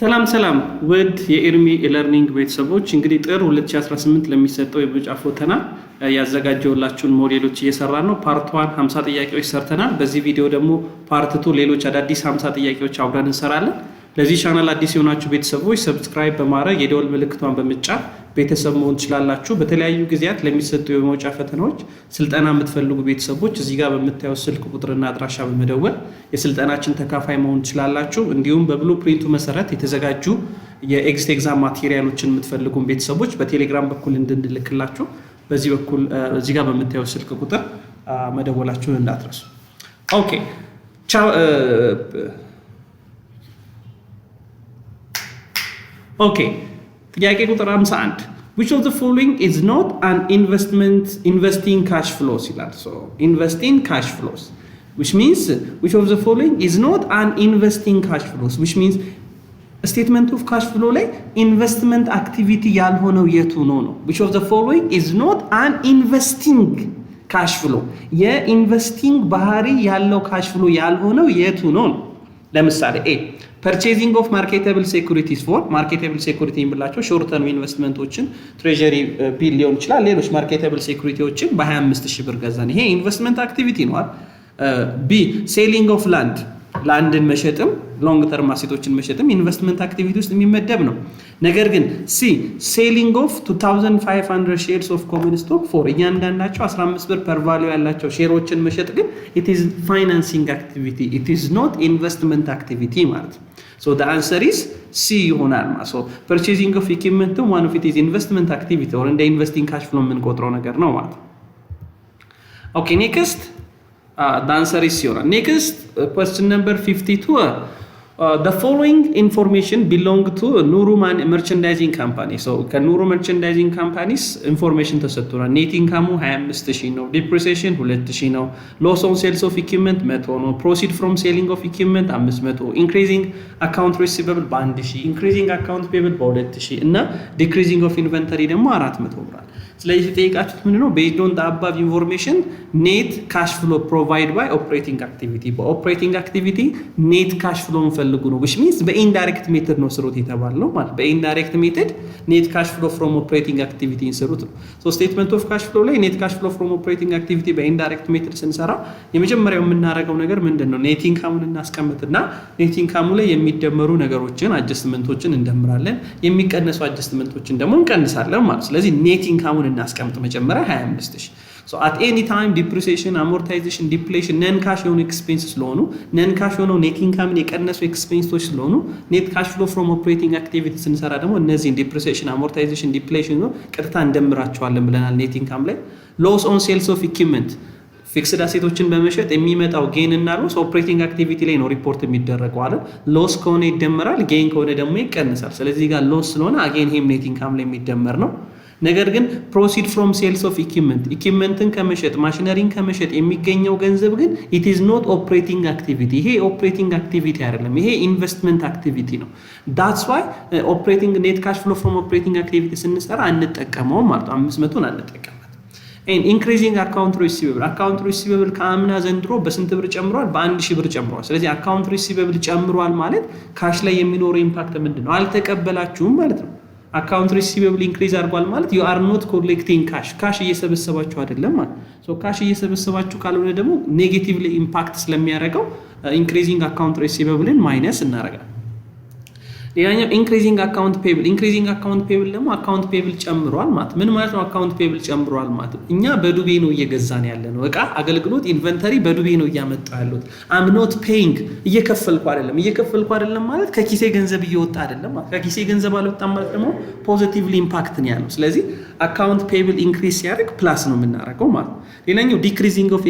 ሰላም ውድ የኤርሚ ኢለርኒንግ ቤተሰቦች እንግዲህ ጥር 2018 ለሚሰጠው የምርጫ ፈተና ያዘጋጀውላችሁን ሞዴሎች እየሰራን ነው። ፓርት 1 50 ጥያቄዎች ሰርተናል። በዚህ ቪዲዮ ደግሞ ፓርት 2 ሌሎች አዳዲስ 50 ጥያቄዎች አብረን እንሰራለን። ለዚህ ቻናል አዲስ የሆናችሁ ቤተሰቦች ሰብስክራይብ በማድረግ የደወል ምልክቷን በመጫን ቤተሰብ መሆን ትችላላችሁ። በተለያዩ ጊዜያት ለሚሰጡ የመውጫ ፈተናዎች ስልጠና የምትፈልጉ ቤተሰቦች እዚህ ጋር በምታዩት ስልክ ቁጥርና አድራሻ በመደወል የስልጠናችን ተካፋይ መሆን ትችላላችሁ። እንዲሁም በብሉፕሪንቱ መሰረት የተዘጋጁ የኤግዚት ኤግዛም ማቴሪያሎችን የምትፈልጉ ቤተሰቦች በቴሌግራም በኩል እንድንልክላችሁ በዚህ በኩል እዚህ ጋር በምታዩት ስልክ ቁጥር መደወላችሁን እንዳትረሱ። ኦኬ ጥያቄ ቁጥር 51 which of the following is not an investing cash flows ይላል። so investing cash flows which means which of the following is not an investing cash flows which means statement of cash flow ላይ investment activity ያልሆነው የቱ ነው? which of the following is not an investing cash flow የኢንቨስቲንግ ባህሪ ያለው cash flow ያልሆነው የቱ ነው? ለምሳሌ ኤ purchasing of marketable securities for marketable security የሚላቸው short term ኢንቨስትመንቶችን ትሬዠሪ ቢል ሊሆን ይችላል። ሌሎች marketable securityዎችን በ25000 ብር ገዛን። ይሄ ኢንቨስትመንት አክቲቪቲ ነው አይደል? ቢ selling of land ላንድን መሸጥም ሎንግ ተርም አሴቶችን መሸጥም ኢንቨስትመንት አክቲቪቲ ውስጥ የሚመደብ ነው። ነገር ግን ሲ ሴሊንግ ኦፍ 2500 ሼርስ ኦፍ ኮመን ስቶክ ፎር እያንዳንዳቸው 15 ብር ፐር ቫልዩ ያላቸው ሼሮችን መሸጥ ግን ኢት ኢዝ ፋይናንሲንግ አክቲቪቲ ኢት ኢዝ ኖት ኢንቨስትመንት አክቲቪቲ ማለት ነው። ሶ ዘ አንሰር ኢዝ ሲ ይሆናል ማለት ሶ ፐርቼዚንግ ኦፍ ኢኩዊፕመንት ዋን ኦፍ ኢት ኢዝ ኢንቨስትመንት አክቲቪቲ ኦር እንደ ኢንቨስቲንግ ካሽ ፍሎ የምንቆጥረው ነገር ነው ማለት ነው። ኦኬ ኔክስት the answer is zero. Next question number 52 the following information belong to Nuru merchandising company. so ከኑሩ merchandising companies information ተሰጥቷል። net income 25000 ነው፣ depreciation 2000 ነው፣ loss on sales of equipment 100 ነው፣ proceed from selling of equipment 500፣ increasing account receivable በ1000፣ increasing account payable በ2000 እና decreasing of inventory ደግሞ 400 ብር። ስለዚህ ተጠይቃችሁት ምንድነው? based on the above information net cash flow provided by operating activity በኦፕሬቲንግ አክቲቪቲ net cash flow ፈልጉ ነው which means በኢንዳይሬክት ሜተድ ነው ስሩት የተባለው ማለት በኢንዳይሬክት ሜተድ net cash flow from operating activity እንስሩት ነው። so statement of cash flow ላይ net cash flow from operating activity በኢንዳይሬክት ሜተድ ስንሰራ የመጀመሪያው የምናደርገው ነገር ምንድነው? net income እናስቀምጥና net income ላይ የሚደመሩ ነገሮችን አጀስትመንቶችን እንደምራለን፣ የሚቀነሱ አጀስትመንቶችን ደግሞ እንቀንሳለን ማለት። ስለዚህ net income እናስቀምጥ መጀመሪያ 25000 so at any time depreciation amortization depletion non cash የሆኑ ኤክስፔንስ ስለሆኑ non cash የሆኑ net income የቀነሱ ኤክስፔንሶች ስለሆኑ net cash flow from operating activity ስንሰራ ደግሞ እነዚህ depreciation amortization depletion ነው ቀጥታ እንደምራቸዋለን ብለናል። net income ላይ loss on sales of equipment ፊክስድ አሴቶችን በመሸጥ የሚመጣው ጌን እና ሎስ ኦፕሬቲንግ አክቲቪቲ ላይ ነው ሪፖርት የሚደረገው አይደል? ሎስ ከሆነ ይደመራል፣ ጌን ከሆነ ደግሞ ይቀንሳል። ስለዚህ ጋር ሎስ ስለሆነ አጌን ሄም net income ላይ የሚደመር ነው። ነገር ግን ፕሮሲድ ፍሮም ሴልስ ኦፍ ኢኩዊፕመንትን ከመሸጥ ማሽነሪን ከመሸጥ የሚገኘው ገንዘብ ግን ኢት ኢዝ ኖት ኦፕሬቲንግ አክቲቪቲ። ይሄ ኦፕሬቲንግ አክቲቪቲ አይደለም፣ ይሄ ኢንቨስትመንት አክቲቪቲ ነው። ዳትስ ዋይ ኦፕሬቲንግ ኔት ካሽ ፍሎ ፍሮም ኦፕሬቲንግ አክቲቪቲ ስንሰራ አንጠቀመውም ማለት ነው። 500ን አንጠቀማት። ኤንድ ኢንክሪዚንግ አካውንት ሪሲቨብል ከአምና ዘንድሮ በስንት ብር ጨምሯል? በ1000 ብር ጨምሯል። ስለዚህ አካውንት ሪሲቨብል ጨምሯል ማለት ካሽ ላይ የሚኖረው ኢምፓክት ምንድነው? አልተቀበላችሁም ማለት ነው። አካውንት ሪሲቨብል ኢንክሪዝ አድርጓል ማለት you are not collecting cash እየሰበሰባችሁ አይደለም ማለት so ካሽ እየሰበሰባችሁ ካልሆነ ደግሞ ኔጌቲቭሊ ኢምፓክት ስለሚያደርገው ኢንክሪዚንግ አካውንት ሪሲቨብልን ማይነስ እናደርጋለን። ሌላኛው ኢንክሪዚንግ አካውንት ፔብል ደግሞ አካውንት ፔብል ጨምሯል ማለት ምን ማለት ነው? አካውንት ፔብል ጨምሯል ማለት እኛ በዱቤ ነው እየገዛን ያለ ነው እቃ፣ አገልግሎት፣ ኢንቨንተሪ በዱቤ ነው እያመጣ ያሉት። አም ኖት ፔይንግ እየከፈልኩ አይደለም ማለት ከኪሴ ገንዘብ እየወጣ አይደለም ማለት ከኪሴ ገንዘብ አልወጣም ማለት ደግሞ ፖዚቲቭሊ ኢምፓክት ነው ያለው። ስለዚህ አካውንት ፔብል ኢንክሪዝ ሲያደርግ ፕላስ ነው የምናደርገው ማለት። ሌላኛው ዲክሪዚንግ ኦፍ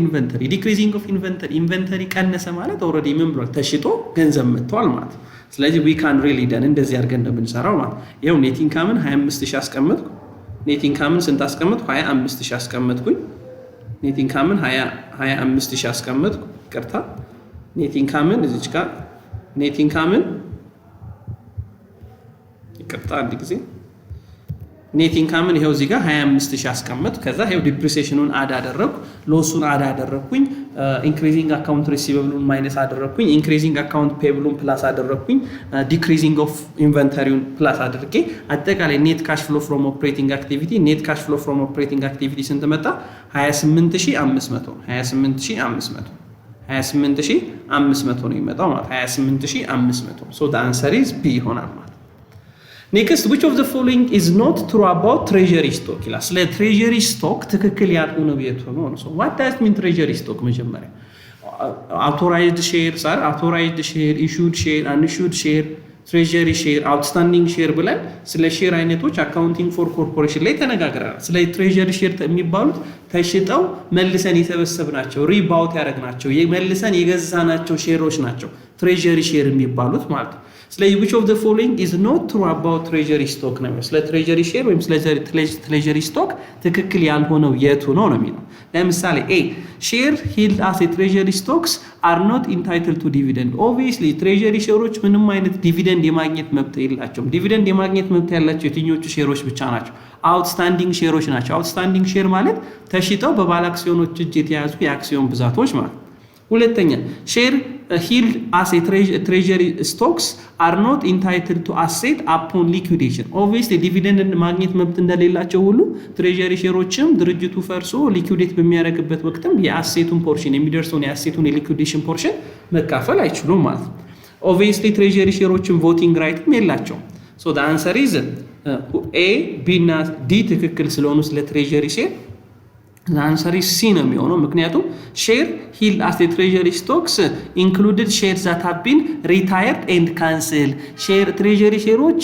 ኢንቨንተሪ ቀነሰ ማለት ኦልሬዲ ምን ብሏል? ተሽጦ ገንዘብ መጥቷል ማለት። ስለዚህ we can really done እንደዚህ አድርገን እንደምንሰራው ማለት ይሄው net income 25000 አስቀመጥኩ። net income ስንት አስቀመጥኩ? 25000 አስቀመጥኩኝ። net income 25000 አስቀመጥኩ። ይቅርታ net income እዚች ጋር net income ይቅርታ አንድ ጊዜ ኔት ኢንካምን ይሄው እዚህ ጋር 25000 አስቀመጥ ከዛ ይሄው ዲፕሪሲዬሽኑን አድ አደረኩ ሎሱን አድ አደረኩኝ ኢንክሪዚንግ አካውንት ሪሲቨብሉን ማይነስ አደረኩኝ ኢንክሪዚንግ አካውንት ፔብሉን ፕላስ አደረኩኝ ዲክሪዚንግ ኦፍ ኢንቨንተሪውን ፕላስ አድርጌ አጠቃላይ ኔት ካሽ ፍሎ ፍሮም ኦፕሬቲንግ አክቲቪቲ ኔት ካሽ ፍሎ ፍሮም ኦፕሬቲንግ አክቲቪቲ ስንት መጣ 28500 ነው የሚመጣው ማለት 28500 so the answer is B ይሆናል ማለት Next, which of the following is not true about treasury stock? ስለ treasury stock ትክክል ያልሆነው የቱ ነው? So what does mean treasury stock? መጀመሪያ authorized shares are authorized share, issued share, unissued share, treasury share, outstanding share ብለን ስለ ሼር አይነቶች accounting for corporation ላይ ተነጋግረናል። ስለ treasury share የሚባሉት ተሽጠው መልሰን የሰበሰብናቸው ሪባውት ያደረግናቸው መልሰን የገዛናቸው ሼሮች ናቸው treasury share የሚባሉት ማለት ነው። ስለዚህ which of the following is not true about treasury stock ነው ስለ treasury share ወይም ስለ treasury stock ትክክል ያልሆነው የቱ ነው የሚለው ለምሳሌ A share held as a treasury stocks are not entitled to dividend obviously treasury shareዎች ምንም አይነት ዲቪደንድ የማግኘት መብት የላቸውም ዲቪደንድ የማግኘት መብት ያላቸው የትኞቹ ሼሮች ብቻ ናቸው outstanding ሼሮች ናቸው outstanding share ማለት ተሽጠው በባለ አክሲዮኖች እጅ የተያዙ የአክሲዮን ብዛቶች ማለት ሁለተኛ share held as a treasury stocks are not entitled to asset upon liquidation obviously dividend ማግኘት መብት እንደሌላቸው ሁሉ treasury ሼሮችም ድርጅቱ ፈርሶ liquidate በሚያደርግበት ወቅትም የአሴቱን ፖርሽን የሚደርሰውን የአሴቱን የሊኩዊዴሽን ፖርሽን መካፈል አይችሉም ማለት obviously treasury ሼሮችም voting right የላቸውም so the answer is A B እና D ትክክል ስለሆኑ ስለ treasury share The answer is C ነው የሚሆነው ምክንያቱም share held as a treasury stocks included shares that have been retired and cancelled share treasury ሼሮች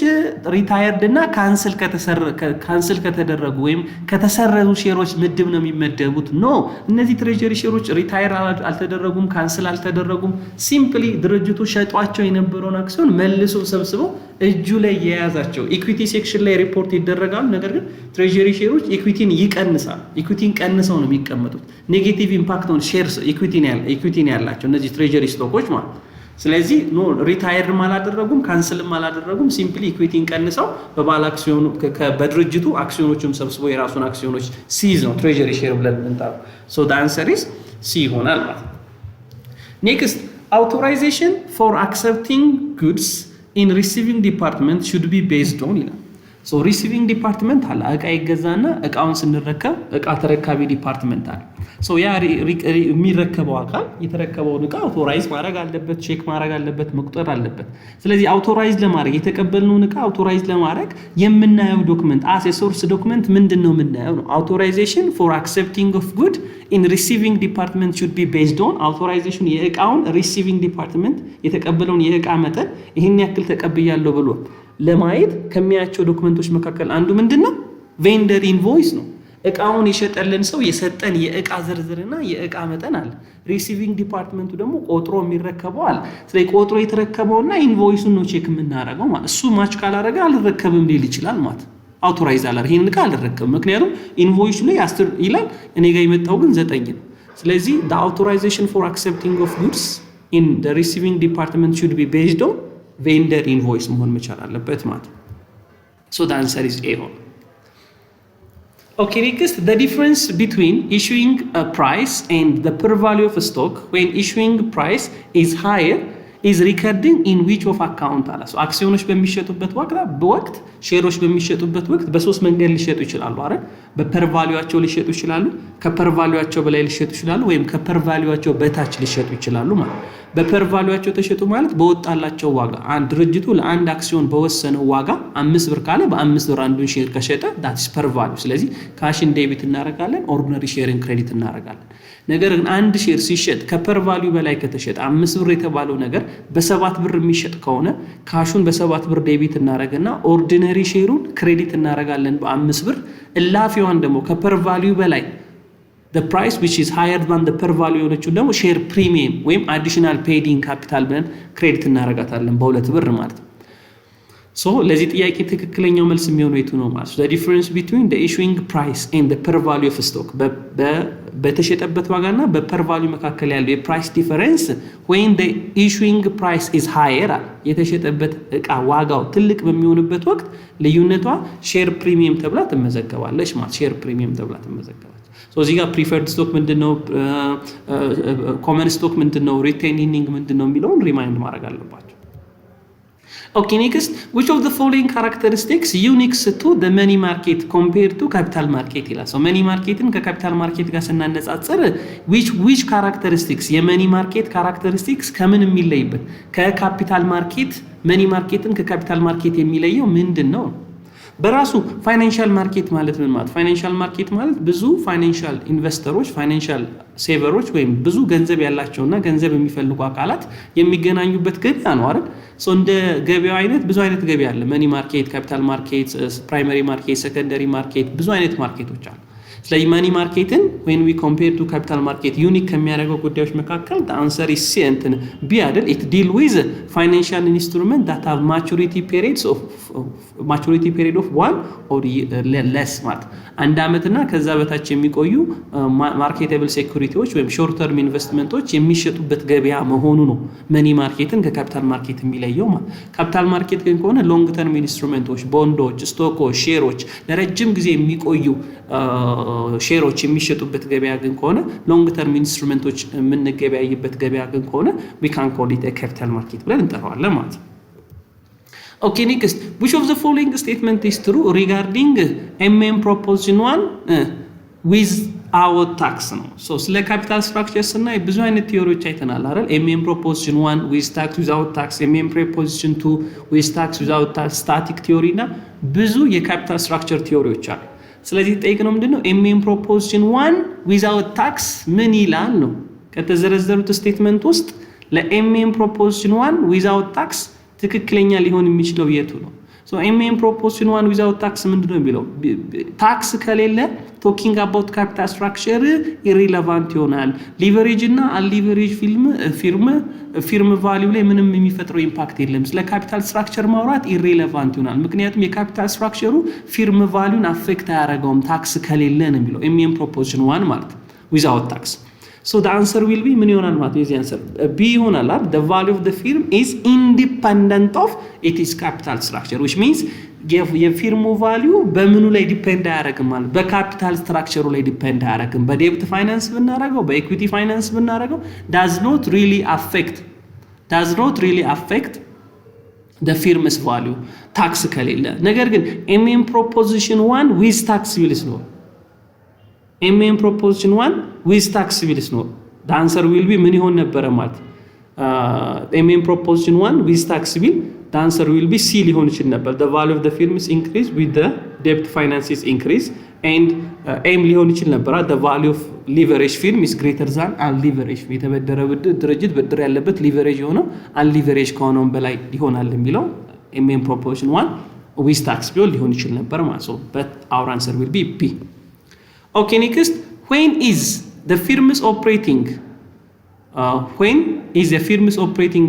retired እና cancel ከተደረጉ ወይም ከተሰረዙ ሼሮች ምድብ ነው የሚመደቡት no እነዚህ treasury ሼሮች retire አልተደረጉም cancel አልተደረጉም simply ድርጅቱ ሸጧቸው የነበረውን አክሲዮን መልሶ ሰብስበው እጁ ላይ የያዛቸው ኢኩዊቲ ሴክሽን ላይ ሪፖርት ይደረጋሉ ነገር ግን treasury ሼሮች ኢኩዊቲን ይቀንሳሉ ኢኩዊቲን ቀንሰው ነው የሚቀመጡት ኔጌቲቭ ኢምፓክት ኦን ሼርስ ኢኩዊቲ ነው ያላቸው እነዚህ treasury ስቶኮች ማለት ስለዚህ ኖ ሪታየር ማላደረጉም ካንሰልም ማላደረጉም ሲምፕሊ ኢኩዊቲን ቀንሰው በባለ አክሲዮኑ በድርጅቱ አክሲዮኖችም ሰብስበው የራሱን አክሲዮኖች ሲዝ ነው treasury share ብለን እንጣለው so the answer is C ይሆናል ማለት next authorization for accepting goods in receiving department should be based on ይላል so receiving department አለ እቃ ይገዛና እቃውን ስንረከብ እቃ ተረካቢ ዲፓርትመንት አለ so ያ የሚረከበው አካል የተረከበውን እቃ አውቶራይዝ ማድረግ አለበት ቼክ ማድረግ አለበት መቁጠር አለበት ስለዚህ አውቶራይዝ ለማድረግ የተቀበልነውን እቃ አውቶራይዝ ለማድረግ የምናየው ዶክመንት as a source document ምንድነው የምናየው ነው authorization for accepting of good in receiving department should be based on authorization የእቃውን receiving department የተቀበለውን የእቃ መጠን ይሄን ያክል ተቀብያለሁ ብሎ ለማየት ከሚያቸው ዶክመንቶች መካከል አንዱ ምንድነው ቬንደር ኢንቮይስ ነው እቃውን የሸጠልን ሰው የሰጠን የእቃ ዝርዝርና የእቃ መጠን አለ ሪሲቪንግ ዲፓርትመንቱ ደግሞ ቆጥሮ የሚረከበው አለ ስለዚህ ቆጥሮ የተረከበውና ኢንቮይሱን ነው ቼክ የምናደርገው ማለት እሱ ማች ካላደረገ አልረከብም ሊል ይችላል ማለት አውቶራይዝ አላር ይሄን እቃ አልረከብም ምክንያቱም ኢንቮይሱ ላይ 10 ይላል እኔ ጋር የመጣው ግን 9 ነው ስለዚህ the authorization for accepting of goods in the receiving department should be based on vendor invoice መሆን መቻል አለበት ማለት so the answer is A okay next the difference between issuing a price and the per value of a stock when issuing price is higher is recording in which of account አለ so አክሲዮኖች በሚሸጡበት ወቅት ሼሮች በሚሸጡበት ወቅት በሶስት መንገድ ሊሸጡ ይችላሉ አይደል በፐር ቫልዩአቸው ሊሸጡ ይችላሉ ከፐር ቫልዩአቸው በላይ ሊሸጡ ይችላሉ ወይም ከፐር ቫልዩአቸው በታች ሊሸጡ ይችላሉ ማለት በፐር ቫልዩአቸው ተሸጡ ማለት በወጣላቸው ዋጋ አንድ ድርጅቱ ለአንድ አክሲዮን በወሰነው ዋጋ 5 ብር ካለ በ5 ብር አንዱን ሼር ከሸጠ that is per value ስለዚህ ካሽን ዴቢት እናደርጋለን ኦርዲነሪ ሼርን ክሬዲት እናደርጋለን ነገር ግን አንድ ሼር ሲሸጥ ከፐር ቫልዩ በላይ ከተሸጠ 5 ብር የተባለው ነገር በ7 ብር የሚሸጥ ከሆነ ካሹን በ7 ብር ዴቢት እናደርግና ኦርዲነሪ ሼሩን ክሬዲት እናደርጋለን በ5 ብር እላፊዋን ደግሞ ከፐር ቫልዩ በላይ the price which is higher than the per value የሆነችው ደግሞ ሼር ፕሪሚየም ወይም additional paid in capital ብለን ክሬዲት እናደርጋታለን በ2 ብር ማለት ሶ ለዚህ ጥያቄ ትክክለኛው መልስ የሚሆነው የቱ ነው ማለት ነው? the difference between the issuing price and the per value of stock በተሸጠበት ዋጋና በper value መካከል ያለው የፕራይስ ዲፈረንስ when the issuing price is higher የተሸጠበት እቃ ዋጋው ትልቅ በሚሆንበት ወቅት ልዩነቷ ሼር ፕሪሚየም ተብላ ትመዘገባለች ማለት ሼር ፕሪሚየም ተብላ ትመዘገባለች። ሶ እዚህ ጋር ፕሪፈርድ ስቶክ ምንድነው፣ ኮመን ስቶክ ምንድነው፣ ሪቴኒንግ ምንድነው የሚለውን ሪማይንድ ማድረግ አለባችሁ። Okay, next, which of the following characteristics unique to the money market compared to capital market ይላል። so money markeትን ከካፒታል ማርኬት ጋር ስናነጻጽር which characteristics የmoney market characteristics ከምን የሚለይበት ከካፒታል ማርኬት money markeትን ከካፒታል ማርኬት የሚለየው ምንድነው? በራሱ ፋይናንሻል ማርኬት ማለት ምን ማለት? ፋይናንሻል ማርኬት ማለት ብዙ ፋይናንሻል ኢንቨስተሮች ፋይናንሻል ሴቨሮች ወይም ብዙ ገንዘብ ያላቸውና ገንዘብ የሚፈልጉ አካላት የሚገናኙበት ገበያ ነው አይደል? ሶ እንደ ገበያው አይነት ብዙ አይነት ገበያ አለ። መኒ ማርኬት፣ ካፒታል ማርኬት፣ ፕራይመሪ ማርኬት፣ ሰከንደሪ ማርኬት ብዙ አይነት ማርኬቶች አሉ። ስለዚህ መኒ ማርኬትን when we compare to capital market ዩኒክ ከሚያደርገው ጉዳዮች መካከል the answer is C እንትን B አይደል? it deal with financial instrument that have maturity period of 1 or less ማለት አንድ አመትና ከዛ በታች የሚቆዩ ማርኬቴብል ሴኩሪቲዎች ወይም ሾርት ተርም ኢንቨስትመንቶች የሚሸጡበት ገበያ መሆኑ ነው መኒ ማርኬትን ከካፒታል ማርኬት የሚለየው ማለት። ካፒታል ማርኬት ግን ከሆነ ሎንግ ተርም ኢንስትሩመንቶች፣ ቦንዶች፣ ስቶኮች፣ ሼሮች ለረጅም ጊዜ የሚቆዩ ሼሮች የሚሸጡበት ገበያ ግን ከሆነ ሎንግ ተርም ኢንስትሩመንቶች የምንገበያይበት ገበያ ግን ከሆነ we can call it a capital market ብለን እንጠራዋለን ማለት ነው። Okay, next, which of the following statement is true regarding MM proposition 1 without tax ነው? so ስለ ካፒታል ስትራክቸር ስናይ ብዙ አይነት ቲዮሪዎች አይተናል አይደል? MM proposition 1 with tax without tax, MM proposition 2 with tax without tax, static theory እና ብዙ የካፒታል ስትራክቸር ቲዮሪዎች አሉ። ስለዚህ ጠይቀነው ምንድነው MM proposition 1 without tax ምን ይላል ነው? ከተዘረዘሩት ስቴትመንት ውስጥ ለMM proposition 1 without tax ትክክለኛ ሊሆን የሚችለው የቱ ነው? so MM proposition 1 without tax ምንድነው የሚለው? ታክስ ከሌለ talking about capital structure irrelevant ይሆናል። ሊቨሬጅ እና አንሊቨሬጅ ፊርም ቫልዩ ላይ ምንም የሚፈጥረው ኢምፓክት የለም። ስለ ካፒታል ስትራክቸር ማውራት ኢሬሌቫንት ይሆናል። ምክንያቱም የካፒታል ስትራክቸሩ ፊርም ቫልዩን አፌክት አያደርገውም ታክስ ከሌለ ነው የሚለው MM proposition 1 ማለት without tax. so the answer will be ምን ይሆናል ማለት የዚህ answer B ይሆናል አይደል? the value of the firm is independent of its capital structure, which means የፊርሙ ቫልዩ በምኑ ላይ ዲፔንድ አያደርግም ማለት በካፒታል ስትራክቸሩ ላይ ዲፔንድ አያደርግም። በዴብት ፋይናንስ ብናደርገው በኢኩዊቲ ፋይናንስ ብናደርገው does not really affect the firm's value ታክስ ከሌለ። ነገር ግን MM proposition 1 with tax ቢልስ ነው MM proposition 1 with tax ቢልስ ነው the answer will be ምን ይሆን ነበረ ማለት MM proposition 1 with tax ቢል the answer will be C ሊሆን ይችላል ነበር the value of the firm is increased with the debt finances increase and M ሊሆን ይችላል ነበር the value of leverage firm is greater than unleveraged የተበደረ ድርጅት ብድር ያለበት ሊቨሬጅ የሆነው unleveraged ከሆነው በላይ ይሆናል የሚለው MM proposition 1 with tax ቢሆን ሊሆን ይችላል ነበር ማለት ነው but our answer will be B. Okay, next, when is the firm operating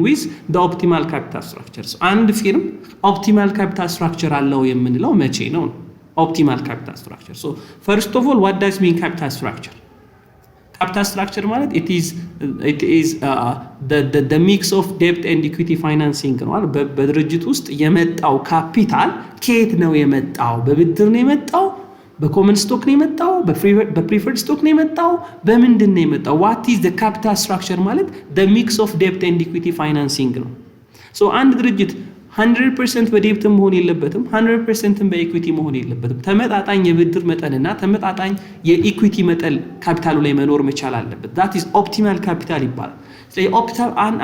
with the optimal capital structure? so አንድ ፊርም optimal capital structure አለው የምንለው መቼ ነው? optimal capital structure. so first of all, what does mean capital structure? capital structure ማለት it is the mix of debt and equity financing ነው አይደል? በድርጅት ውስጥ የመጣው ካፒታል ከየት ነው የመጣው? በብድር ነው የመጣው? በኮመን ስቶክ ነው የመጣው? በፕሪፈርድ ስቶክ ነው የመጣው? በምንድን ነው የመጣው? what is the capital structure ማለት the mix of debt and equity financing ነው። so አንድ ድርጅት 100% በዴብት መሆን የለበትም፣ 100% በኢኩዊቲ መሆን የለበትም። ተመጣጣኝ የብድር መጠንና ተመጣጣኝ የኢኩዊቲ መጠን ካፒታሉ ላይ መኖር መቻል አለበት። that is optimal capital ይባላል። ስለዚህ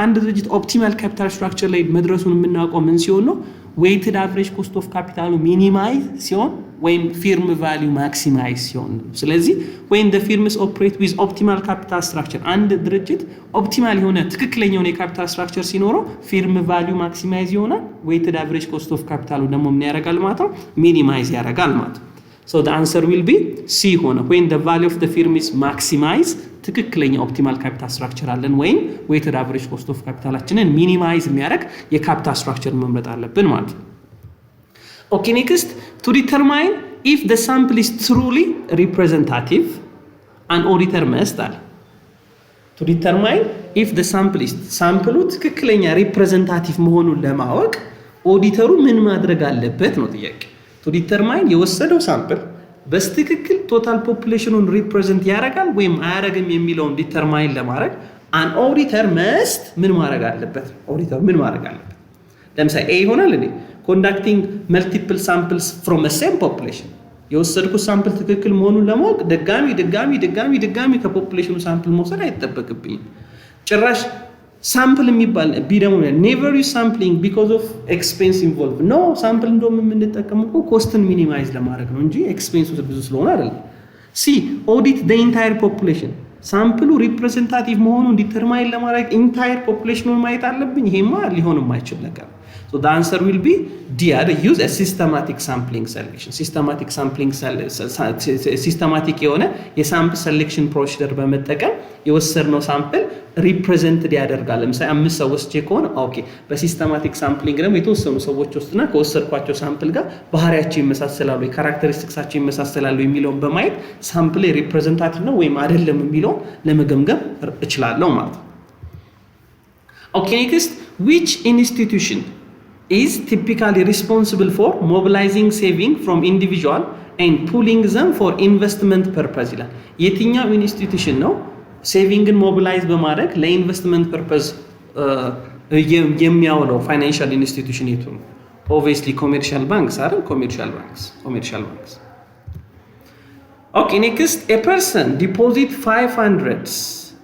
አንድ ድርጅት optimal capital structure ላይ መድረሱን የምናውቀው ምን ሲሆን ነው? weighted average cost of capital ሚኒማይዝ ሲሆን ወይም ፊርም ቫልዩ ማክሲማይዝ ሲሆን ነው። ስለዚህ when the firms operate with optimal capital structure አንድ ድርጅት ኦፕቲማል የሆነ ትክክለኛውን የካፒታል ስትራክቸር ሲኖረው ፊርም ቫልዩ ማክሲማይዝ ይሆናል፣ weighted average cost of capital ደግሞ ምን ያደርጋል ማለት ነው? ሚኒማይዝ ያደርጋል ማለት ነው። so the answer will be C ሆነ when the value of the firm is maximized ትክክለኛ ኦፕቲማል ካፒታል ስትራክቸር አለን ወይም weighted average cost of capitalችንን ሚኒማይዝ የሚያደርግ የካፒታል ስትራክቸር መምረጥ አለብን ማለት ነው። Okay, next, to determine if the sample is truly representative, an auditor must to determine if the sample is sample ትክክለኛ representative መሆኑን ለማወቅ ኦዲተሩ ምን ማድረግ አለበት ነው ጥያቄ። to determine የወሰደው ሳምፕል በስትክክል ቶታል ፖፑሌሽኑን ሪፕሬዘንት ያደርጋል ወይም አያደርግም የሚለውን ዲተርማይን ለማድረግ an auditor must ምን ማድረግ አለበት? ኦዲተሩ ምን ማድረግ አለበት? ለምሳሌ ኤ ይሆናል እንዴ conducting multiple samples from a same population የወሰድኩት ሳምፕል ትክክል መሆኑን ለማወቅ ድጋሚ ከፖፑሌሽኑ ሳምፕል መውሰድ አይጠበቅብኝም። ጭራሽ ሳምፕል የሚባል ቢ ደግሞ never use sampling because of expense involved no ሳምፕል እንደውም የምንጠቀመው ኮስትን ሚኒማይዝ ለማድረግ ነው እንጂ ኤክስፔንሱ ብዙ ስለሆነ አይደለም። ሲ audit the entire population ሳምፕሉ ሪፕሬዘንታቲቭ መሆኑን ዲተርማይን ለማድረግ ኢንታየር ፖፑሌሽኑን ማየት አለብኝ። ይሄማ ሊሆን የማይችል ነገር። so the answer will be D. use a systematic sampling selection ሲስተማቲክ የሆነ የሳምፕል ሴሌክሽን ፕሮሲጀር በመጠቀም የወሰድነው ሳምፕል ሪፕሬዘንትድ ያደርጋል። ለምሳሌ 5 ሰዎች ከሆነ ኦኬ በሲስተማቲክ ሳምፕሊንግ ደግሞ የተወሰኑ ሰዎች ውስጥና ከወሰድኳቸው ሳምፕል ጋር ባህሪያቸው ይመሳሰላሉ፣ ካራክተሪስቲክሳቸው ይመሳሰላሉ የሚለውን በማየት ሳምፕል ሪፕሬዘንታቲቭ ነው ወይም አይደለም የሚለውን ለመገምገም እችላለሁ ማለት ነው። ኦኬ next, which institution is typically responsible for mobilizing saving from individual and pooling them for investment purpose ይላል። የትኛው ኢንስቲትዩሽን ነው ሴቪንግን ሞቢላይዝ በማድረግ ለኢንቨስትመንት ፐርፐዝ የሚያውለው ፋይናንሻል ኢንስቲትዩሽን የቱ ነው? ኦብቪየስሊ ኮሜርሻል ባንክስ አይደል? ኮሜርሻል ባንክስ። ኦኬ next, a person deposit 500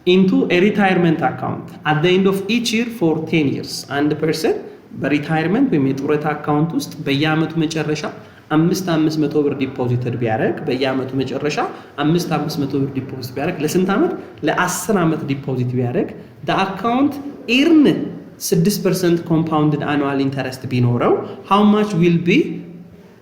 into a retirement account at the end of each year for 10 years. አንድ ፐርሰን በሪታይርመንት ወይም የጡረታ አካውንት ውስጥ በየአመቱ መጨረሻ 500 ብር ዲፖዚትድ ቢያደርግ በየአመቱ መጨረሻ 500 ብር ዲፖዚት ቢያደርግ ለስንት አመት? ለ10 አመት ዲፖዚት ቢያደርግ the account earn 6% compounded annual interest ቢኖረው how much will be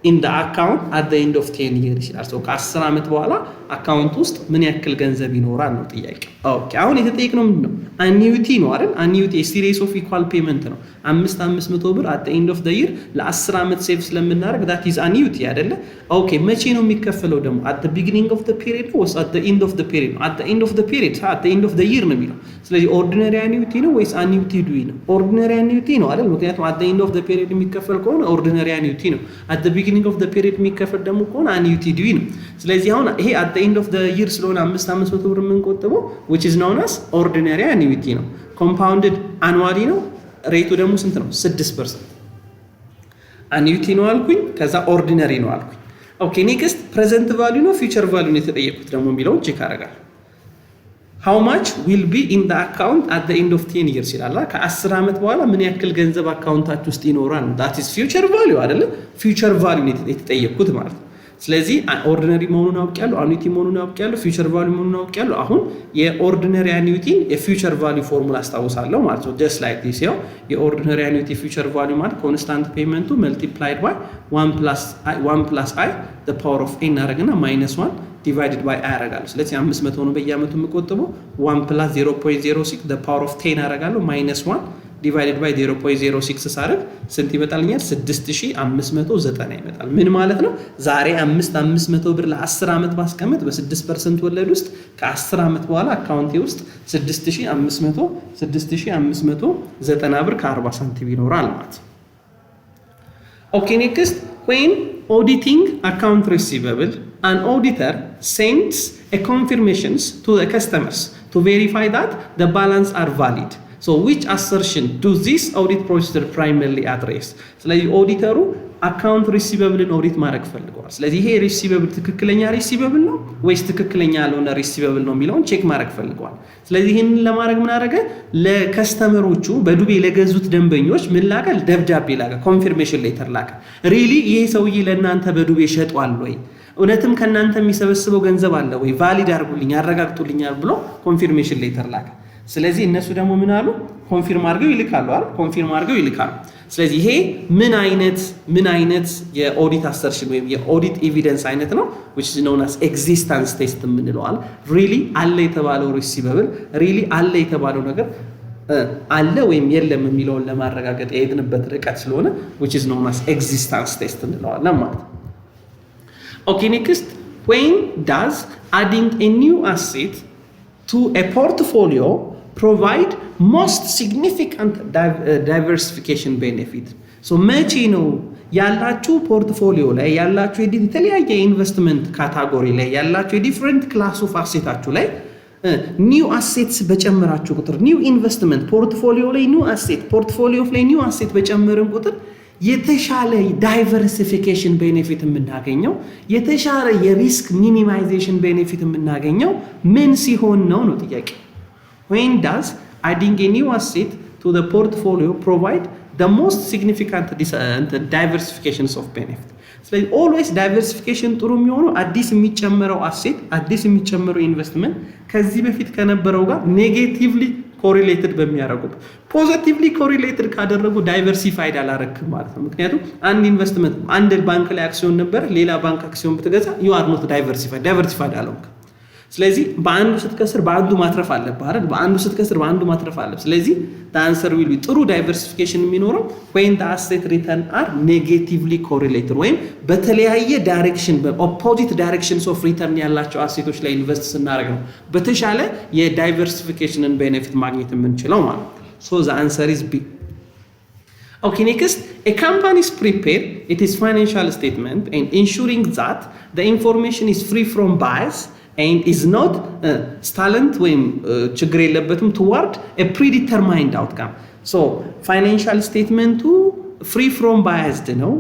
in the account at the end of 10 years ይላል። so ከ10 አመት በኋላ አካውንት ውስጥ ምን ያክል ገንዘብ ይኖራል ነው ጥያቄ። ኦኬ አሁን የተጠየቅነው ምንድነው? አኒዩቲ ነው አይደል? አኒዩቲ ሲሪስ ኦፍ ኢኳል ፔመንት ነው። 500 ብር at the end of the year ለ10 አመት ሴቭ ስለምናደርግ that is annuity አይደለ? ኦኬ መቼ ነው የሚከፈለው ደግሞ? at the beginning of the period ወይስ at the end of the period? at the end of the period at the end of the year ነው የሚለው። ስለዚህ ኦርዲነሪ አኒዩቲ ነው ወይስ አኒዩቲ ዱይ ነው? ኦርዲነሪ አኒዩቲ ነው አይደል? ምክንያቱም at the end of the period የሚከፈል ከሆነ ኦርዲነሪ አኒዩቲ ነው። at the beginning of the period የሚከፈል ደግሞ ከሆነ አኒዩቲ ዱይ ነው። ስለዚህ አሁን ይሄ at the end of the year ስለሆነ 500 ብር የምንቆጥበው which is known as ordinary annuity ነው። compounded annually ነው። ሬቱ ደግሞ ስንት ነው? 6%። አኒዩቲ ነው አልኩኝ፣ ከዛ ኦርዲነሪ ነው አልኩኝ። ኦኬ next, present value ነው future value ነው የተጠየቁት ደግሞ የሚለውን ቼክ አደርጋለሁ። how much will be in the account at the end of 10 years ይላል። ከ10 አመት በኋላ ምን ያክል ገንዘብ አካውንታችሁ ውስጥ ይኖራል? that is future value አይደለ? future value ነው የተጠየቁት ማለት ነው። ስለዚህ ኦርዲነሪ መሆኑን አውቄያለሁ፣ አኒዩቲ መሆኑን አውቄያለሁ፣ ፊውቸር ቫልዩ መሆኑን አውቄያለሁ። አሁን የኦርዲነሪ አኒዩቲን የፊውቸር ቫልዩ ፎርሙላ አስታውሳለሁ ማለት ነው። just like this ያው የኦርዲነሪ አኒዩቲ ፊውቸር ቫልዩ ማለት ኮንስታንት ፔመንቱ multiplied by 1 plus i the power of n አረጋግና -1 divided by i አረጋለሁ። ስለዚህ 500 ነው በየአመቱ የምቆጥበው 1 plus 0.06 the power of 10 አረጋለሁ -1 divided by 0.06 ሳረግ ስንት ይመጣልኛል? 6590 ይመጣል። ምን ማለት ነው? ዛሬ 500 ብር ለ10 አመት ባስቀምጥ በ6% ወለድ ውስጥ ከ10 አመት በኋላ አካውንቴ ውስጥ 6590 ብር ከ40 ሳንቲም ይኖራል ማለት ነው። ኦኬ next, when auditing account receivable, an auditor sends a confirmations to the customers to verify that the balance are valid. So which assertion do this audit procedure primarily address? ስለዚህ ኦዲተሩ አካውንት ሪሲቨብልን ኦዲት ማድረግ ፈልገዋል። ስለዚህ ይሄ ሪሲቨብል ትክክለኛ ሪሲቨብል ነው ወይስ ትክክለኛ ያልሆነ ሪሲቨብል ነው የሚለውን ቼክ ማድረግ ፈልገዋል። ስለዚህ ይሄንን ለማድረግ ምን አደረገ? ለከስተመሮቹ በዱቤ ለገዙት ደንበኞች ምን ላከ? ደብዳቤ ላከ፣ ኮንፊርሜሽን ሌተር ላከ። ሪሊ ይሄ ሰውዬ ለእናንተ በዱቤ ሸጧል ወይ? እውነትም ከእናንተ የሚሰበስበው ገንዘብ አለ ወይ? ቫሊድ አድርጉልኝ፣ አረጋግጡልኛል ብሎ ኮንፊርሜሽን ሌተር ላከ። ስለዚህ እነሱ ደግሞ ምን አሉ? ኮንፊርም አድርገው ይልካሉ አይደል? ኮንፊርም አድርገው ይልካሉ። ስለዚህ ይሄ ምን አይነት የኦዲት አሰርሽን ወይም የኦዲት ኤቪደንስ አይነት ነው? which is known as existence test የምንለው አለ። ሪሊ አለ የተባለው ሪሲቨብል ሪሊ አለ የተባለው ነገር አለ ወይም የለም የሚለውን ለማረጋገጥ የሄድንበት ርቀት ስለሆነ which is known as existence test እንለዋለን ማለት ነው። Okay, next, when does adding a new asset to a portfolio provide most significant diversification benefit? So መቼ ነው ያላችሁ ፖርትፎሊዮ ላይ ያላችሁ የተለያየ ኢንቨስትመንት ካታጎሪ ላይ ያላችሁ የዲፍረንት ክላስ ኦፍ አሴታችሁ ላይ ኒው አሴትስ በጨመራችሁ ቁጥር ኒው ኢንቨስትመንት ፖርትፎሊዮ ላይ ኒው አሴት ፖርትፎሊዮ ላይ ኒው አሴት በጨመርን ቁጥር የተሻለ ዳይቨርሲፊኬሽን ቤኔፊት የምናገኘው የተሻለ የሪስክ ሚኒማይዜሽን ቤኔፊት የምናገኘው ምን ሲሆን ነው ጥያቄ። when does adding a new asset to the portfolio provide the most significant diversifications of benefit? ስለዚህ always diversification ጥሩ የሚሆነው አዲስ የሚጨመረው አሴት አዲስ የሚጨመረው ኢንቨስትመንት ከዚህ በፊት ከነበረው ጋር ኔጌቲቭሊ ኮሪሌትድ በሚያደርጉት ፖዚቲቭሊ ኮሪሌትድ ካደረጉ ዳይቨርሲፋይድ አላረክም ማለት ነው። ምክንያቱም አንድ ኢንቨስትመንት አንድ ባንክ ላይ አክሲዮን ነበር ሌላ ባንክ አክሲዮን ብትገዛ you are not diversified አልሆንክም። ስለዚህ በአንዱ ስትከስር በአንዱ ማትረፍ አለብህ አይደል? በአንዱ ስትከስር በአንዱ ማትረፍ አለብህ። ስለዚህ the answer will be ጥሩ ዳይቨርሲፊኬሽን የሚኖረው when the asset return are negatively correlated ወይም በተለያየ ዳይሬክሽን በኦፖዚት ዳይሬክሽንስ ኦፍ ሪተርን ያላቸው አሴቶች ላይ ኢንቨስት ስናደርግ ነው በተሻለ የዳይቨርሲፊኬሽንን ቤኔፊት ማግኘት የምንችለው ማለት ነው። so the answer is B. Okay, next, a company's prepare its financial statement and ensuring that the information is free from bias and is not stalent ወይም ችግር የለበትም toward a predetermined outcome. So financial statement free from biased ነው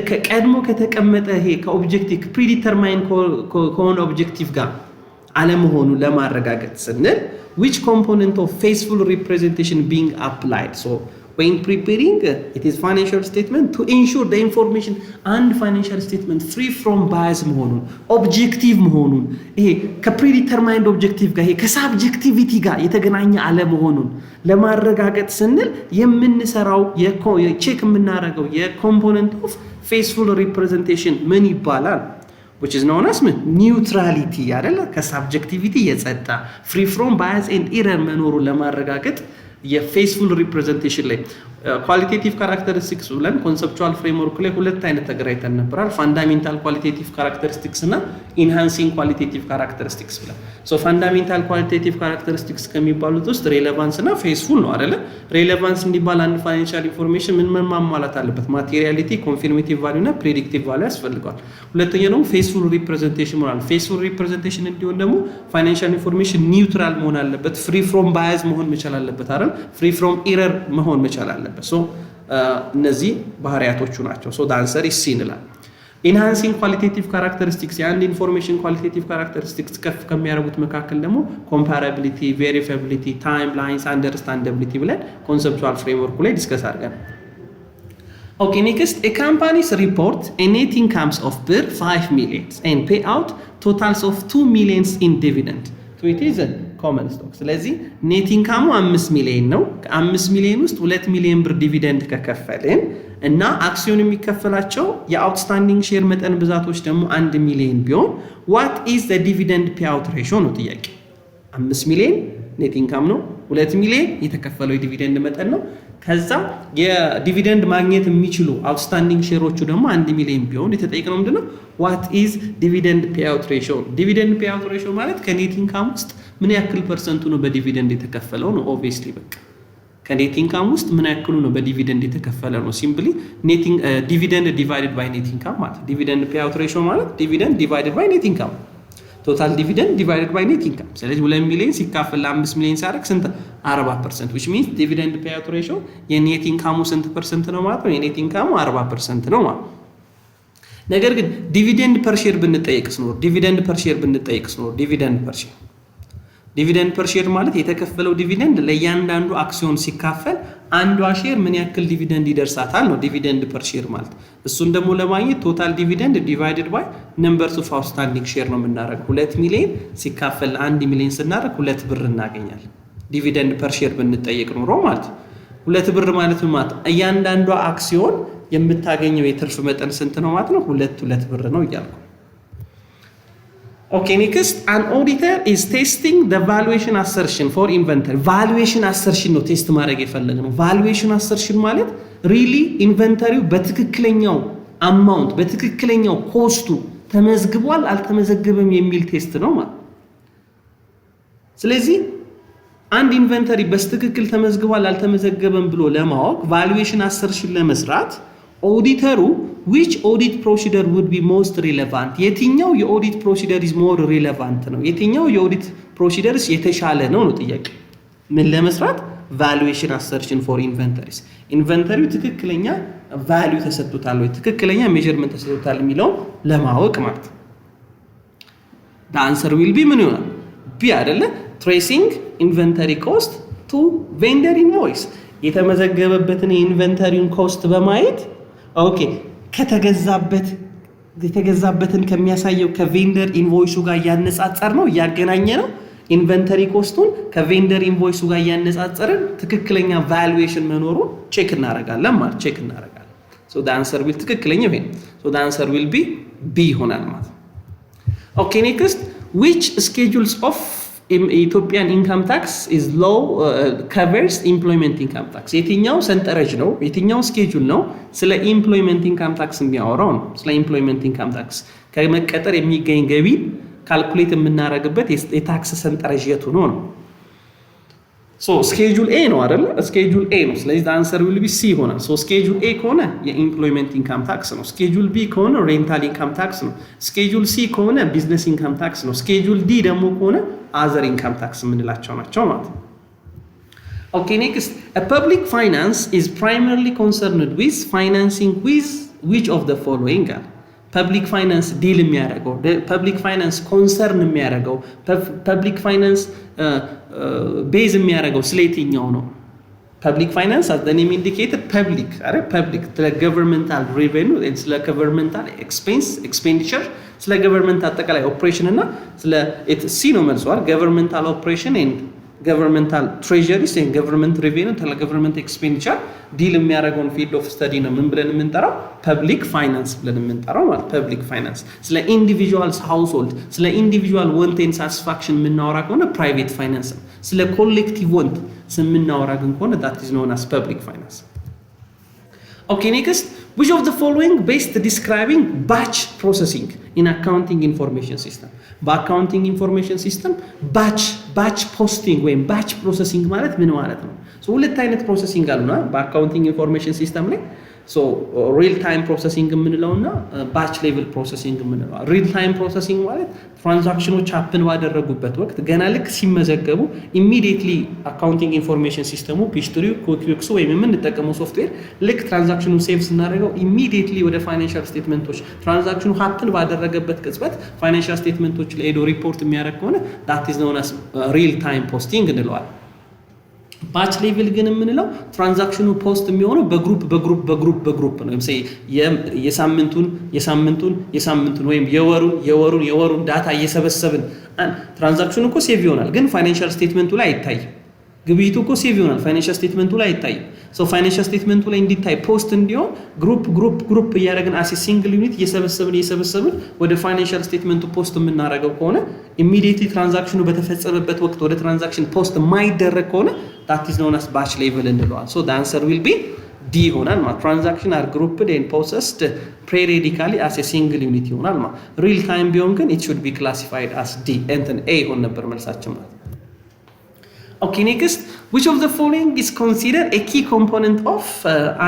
ከቀድሞ ከተቀመጠ ይሄ ከኦብጀክቲቭ predetermined ከሆነ ኦብጀክቲቭ ጋር አለመሆኑ ለማረጋገጥ ስንል which component of faithful representation being applied? So when preparing it is financial statement to ensure the information and financial statement free from bias መሆኑን ኦብጀክቲቭ መሆኑን ይሄ ከፕሪዲተርማይንድ ኦብጀክቲቭ ጋር ይሄ ከሳብጀክቲቪቲ ጋር የተገናኘ አለ መሆኑን ለማረጋገጥ ስንል የምንሰራው የቼክ የምናደርገው የኮምፖነንት ኦፍ ፌስፉል ሪፕሬዘንቴሽን ምን ይባላል? which is known as neutrality አይደለ? ከሳብጀክቲቪቲ የጸዳ free from bias and error መኖሩን ለማረጋገጥ የፌስፉል ሪፕሬዘንቴሽን ላይ ኳሊቴቲቭ ካራክተሪስቲክስ ብለን ኮንሰፕቹዋል ፍሬምወርክ ላይ ሁለት አይነት ተገራይተን ነበር። ፋንዳሜንታል ኳሊቴቲቭ ካራክተሪስቲክስ እና ኢንሃንሲንግ ኳሊቴቲቭ ካራክተሪስቲክስ ብለን ሶ ፋንዳሜንታል ኳሊቴቲቭ ካራክተሪስቲክስ ከሚባሉት ውስጥ ሬሌቫንስ እና ፌስፉል ነው አይደለ? ሬሌቫንስ እንዲባል አንድ ፋይናንሻል ኢንፎርሜሽን ምን ማሟላት አለበት? ማቴሪያሊቲ፣ ኮንፊርሜቲቭ ቫልዩ እና ፕሬዲክቲቭ ቫልዩ ያስፈልጋል። ሁለተኛ ደግሞ ፌስፉል ሪፕሬዘንቴሽን ማለት ፌስፉል ሪፕሬዘንቴሽን እንዲሆን ደግሞ ፋይናንሻል ኢንፎርሜሽን ኒውትራል መሆን አለበት፣ ፍሪ ፍሮም ባያዝ መሆን መቻል አለበት አይደል? ፍሪ ፍሮም ኤረር መሆን መቻል አለበት። ሶ እነዚህ ባህሪያቶቹ ናቸው። ሶ the answer is C እንላለን። ኢንሃንሲንግ ኳሊቴቲቭ ካራክተሪስቲክስ የአንድ ኢንፎርሜሽን ኳሊቴቲቭ ካራክተሪስቲክስ ከፍ ከሚያደርጉት መካከል ደግሞ ኮምፓራቢሊቲ፣ ቬሪፋቢሊቲ፣ ታይም ላይንስ፣ አንደርስታንዳቢሊቲ ብለን ኮንሰፕቹዋል ፍሬምወርኩ ላይ ዲስከስ አድርገን Okay, next, a company's report a net incomes of per 5 million and pay out totals of 2 million in dividend. So it is a common stock. ስለዚህ ኔት ኢንካሙ 5 ሚሊዮን ነው። ከ5 ሚሊዮን ውስጥ 2 ሚሊዮን ብር ዲቪደንድ ከከፈልን እና አክሲዮን የሚከፈላቸው የአውትስታንዲንግ ሼር መጠን ብዛቶች ደግሞ 1 ሚሊዮን ቢሆን what is the dividend payout ratio ነው ጥያቄ። 5 ሚሊዮን ኔት ኢንካም ነው፣ 2 ሚሊዮን የተከፈለው የዲቪደንድ መጠን ነው። ከዛ የዲቪደንድ ማግኘት የሚችሉ አውትስታንዲንግ ሼሮቹ ደግሞ 1 ሚሊዮን ቢሆን የተጠየቀው ምንድነው? what is dividend payout ratio? dividend payout ratio ማለት ከኔት ኢንካም ውስጥ ምን ያክል ፐርሰንቱ ነው በዲቪደንድ የተከፈለው ነው። ኦብቪየስሊ በቃ ከኔት ኢንካም ውስጥ ምን ያክሉ ነው በዲቪደንድ የተከፈለ ነው። ሲምፕሊ ኔቲንግ ዲቪደንድ ዲቫይድድ ባይ ኔት ኢንካም ማለት ዲቪደንድ ፔይአውት ሬሾ ማለት ዲቪደንድ ዲቫይድድ ባይ ኔት ኢንካም ቶታል ዲቪደንድ ዲቫይድድ ባይ ኔት ኢንካም። ስለዚህ 2 ሚሊዮን ሲካፈል ለ5 ሚሊዮን ሲያደርግ ስንት 40% which means ዲቪደንድ ፔይአውት ሬሾ የኔት ኢንካሙ ስንት ፐርሰንት ነው ማለት ነው? የኔት ኢንካሙ 40% ነው ማለት። ነገር ግን ዲቪደንድ ፐር ሼር ብንጠይቅስ ነው ዲቪደንድ ፐር ሼር ማለት የተከፈለው ዲቪደንድ ለእያንዳንዱ አክሲዮን ሲካፈል አንዷ ሼር ምን ያክል ዲቪደንድ ይደርሳታል ነው ዲቪደንድ ፐር ሼር ማለት። እሱን ደግሞ ለማግኘት ቶታል ዲቪደንድ ዲቫይድድ ባይ ነምበርስ ኦፍ አውትስታንዲንግ ሼር ነው የምናደርገው። 2 ሚሊዮን ሲካፈል 1 ሚሊዮን ስናደርግ 2 ብር እናገኛለን። ዲቪደንድ ፐር ሼር ብንጠይቅ ኖሮ ማለት 2 ብር ማለት ማለት እያንዳንዷ አክሲዮን የምታገኘው የትርፍ መጠን ስንት ነው ማለት ነው? 2 ብር ነው እያልኩ። Okay, next, an auditor is testing the valuation assertion for inventory. Valuation assertion ነው ቴስት ማድረግ የፈለግነው። valuation assertion ማለት really ኢንቨንተሪው በትክክለኛው አማውንት በትክክለኛው ኮስቱ ተመዝግቧል አልተመዘገበም የሚል ቴስት ነው ማለት። ስለዚህ አንድ ኢንቨንተሪ በትክክል ተመዝግቧል አልተመዘገበም ብሎ ለማወቅ valuation assertion ለመስራት ኦዲተሩ which audit procedure would be most relevant የትኛው የኦዲት procedure is more relevant ነው የትኛው የኦዲት procedure የተሻለ ነው ጥያቄ ምን ለመስራት valuation assertion for inventories ኢንቨንተሪው ትክክለኛ value ተሰጥቷል ወይ ትክክለኛ measurement ተሰጥቷል የሚለው ለማወቅ ማለት the answer will be ምን ይሆናል ቢ አይደለ tracing inventory cost to vendor invoice የተመዘገበበትን የኢንቨንተሪውን ኮስት በማየት ኦኬ ከተገዛበትን ከሚያሳየው ከቬንደር ኢንቮይሱ ጋር ያነጻጸር ነው ያገናኘ ነው ኢንቨንተሪ ኮስቱን ከቬንደር ኢንቮይሱ ጋር ያነጻጸርን ትክክለኛ ቫልዩዌሽን መኖሩን ቼክ እናደርጋለን ማለት ቼክ እናደርጋለን so the answer will ትክክለኛው ይሄ so the answer will be B ይሆናል ማለት okay next which schedules of Ethiopian income tax is low covers employment income tax የትኛው ሰንጠረዥ ነው የትኛው ስኬጁል ነው ስለ employment income tax የሚያወራው ነው ስለ employment income tax ከመቀጠር የሚገኝ ገቢ ካልኩሌት የምናደርግበት የታክስ ሰንጠረዥ የቱ ነው so schedule A ነው አይደል schedule A ነው ስለዚህ the answer will be C ይሆናል so schedule A ከሆነ የemployment income tax ነው schedule B ከሆነ rental income tax ነው schedule C ከሆነ business income tax ነው schedule D ደግሞ ከሆነ other income tax የምንላቸው ናቸው ማለት ነው okay next a public finance is primarily concerned with financing with which of the following public finance deal የሚያደርገው public finance concern የሚያደርገው public finance base የሚያደርገው ስለየትኛው ነው public finance as the name indicated public are public the governmental revenue and the governmental expenditure ስለ government አጠቃላይ operation እና ስለ ሲ ነው መልሷል governmental operation and governmental treasuries and government revenue and government expenditure ዲል የሚያደርገውን field of study ነው ምን ብለን የምንጠራው public finance ብለን የምንጠራው ማለት public finance ስለ individuals household ስለ individual want and satisfaction የምናወራ ከሆነ private finance ስለ collective want የምናወራ ግን ከሆነ that is known as public finance okay next which of the following best describing batch processing in accounting information system በአካውንቲንግ ኢንፎርሜሽን ሲስተም batch posting ወይም batch processing ማለት ምን ማለት ነው so ሁለት አይነት ፕሮሰሲንግ አሉና በአካውንቲንግ ኢንፎርሜሽን ሲስተም ላይ so real time processing የምንለውና batch level processing የምንለው real time processing ማለት ትራንዛክሽኖች happen ባደረጉበት ወቅት ገና ልክ ሲመዘገቡ immediately accounting information ሲስተሙ ፒችትሪ ኮኪክሱ ወይም የምንጠቀመው ሶፍትዌር ልክ ትራንዛክሽኑን ሴቭ ስናደርገው immediately ወደ ፋይናንሻል ስቴትመንቶች ትራንዛክሽኑ happen ባደረገበት ቅጽበት ፋይናንሻል ስቴትመንቶች ላይ ሄዶ ሪፖርት የሚያደርግ ከሆነ that is known as real time posting እንለዋለን batch level ግን የምንለው ትራንዛክሽኑ ፖስት የሚሆነው በግሩፕ ነው ለምሳሌ የሳምንቱን ወይም የወሩን ዳታ እየሰበሰብን ትራንዛክሽኑ እኮ ሴቭ ይሆናል ግን ፋይናንሻል ስቴትመንቱ ላይ አይታይም ግብይቱ እኮ ሴቭ ይሆናል ፋይናንሻል ስቴትመንቱ ላይ አይታይም so ፋይናንሻል ስቴትመንቱ ላይ እንዲታይ ፖስት እንዲሆን ግሩፕ እያደረግን as a single unit እየሰበሰብን ወደ ፋይናንሻል ስቴትመንቱ ፖስት የምናደርገው ከሆነ immediately ትራንዛክሽኑ በተፈጸመበት ወቅት ወደ ትራንዛክሽን ፖስት የማይደረግ ከሆነ that is known as batch level እንለዋለን so the answer will be D ይሆናል ማለት transaction are grouped and processed periodically as a single unit ይሆናል ማለት real time ቢሆን ግን it should be classified as D and A ይሆን ነበር መልሳችን ማለት okay next which of the following is considered a key component of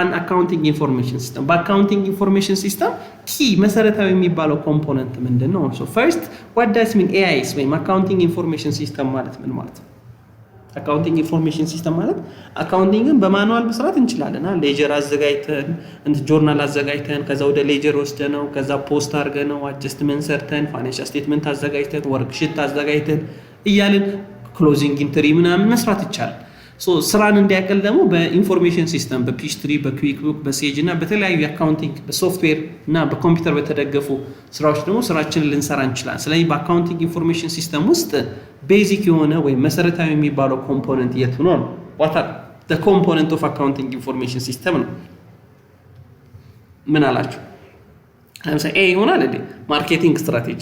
an accounting information system በአካውንቲንግ ኢንፎርሜሽን ሲስተም key መሰረታዊ የሚባለው ኮምፖነንት ምንድነው so first what does mean AIS ወይም accounting information system ማለት ምን ማለት ነው አካውንቲንግ ኢንፎርሜሽን ሲስተም ማለት አካውንቲንግን በማኑዋል መስራት እንችላለን ሌጀር አዘጋጅተን ጆርናል አዘጋጅተን ከዛ ወደ ሌጀር ወስደነው ከዛ ፖስት አድርገነው አጀስትመንት ሰርተን ፋይናንሻል ስቴትመንት አዘጋጅተን ወርክሺት አዘጋጅተን እያልን ክሎዚንግ ኢንትሪ ምናምን መስራት ይቻላል ሶ ስራን እንዲያቀል ደግሞ በኢንፎርሜሽን ሲስተም በፒችትሪ በኩዊክቡክ በሴጅ እና በተለያዩ አካውንቲንግ በሶፍትዌር እና በኮምፒውተር በተደገፉ ስራዎች ደግሞ ስራችንን ልንሰራ እንችላለን ስለዚህ በአካውንቲንግ ኢንፎርሜሽን ሲስተም ውስጥ ቤዚክ የሆነ ወይ መሰረታዊ የሚባለው ኮምፖነንት የቱ ነው what are the component of accounting information system ነው ምን አላችሁ ለምሳሌ A ይሆናል እንዴ ማርኬቲንግ ስትራቴጂ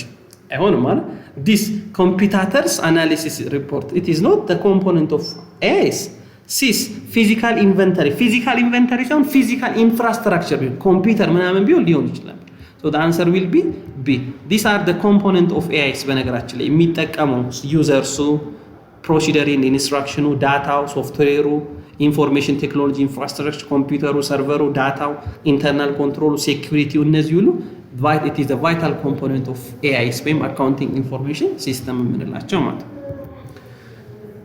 አይሆንም ማለት this competitors analysis report it is not the component of AIS. sis physical inventory ሳይሆን physical infrastructure ኮምፒውተር ምናምን ቢሆን ሊሆን ይችላል። so the answer will be B. these are the component of AIS በነገራችን ላይ የሚጠቀመው ዩዘርሱ ፕሮሲደር ኢን ኢንስትራክሽኑ ዳታው ሶፍትዌሩ ኢንፎርሜሽን ቴክኖሎጂ ኢንፍራስትራክቸር ኮምፒውተሩ ሰርቨሩ ዳታው ኢንተርናል ኮንትሮሉ ሴኩሪቲው እነዚህ ሁሉ it is a vital component of AIS ወይም accounting information system የምንላቸው ማለት ነው።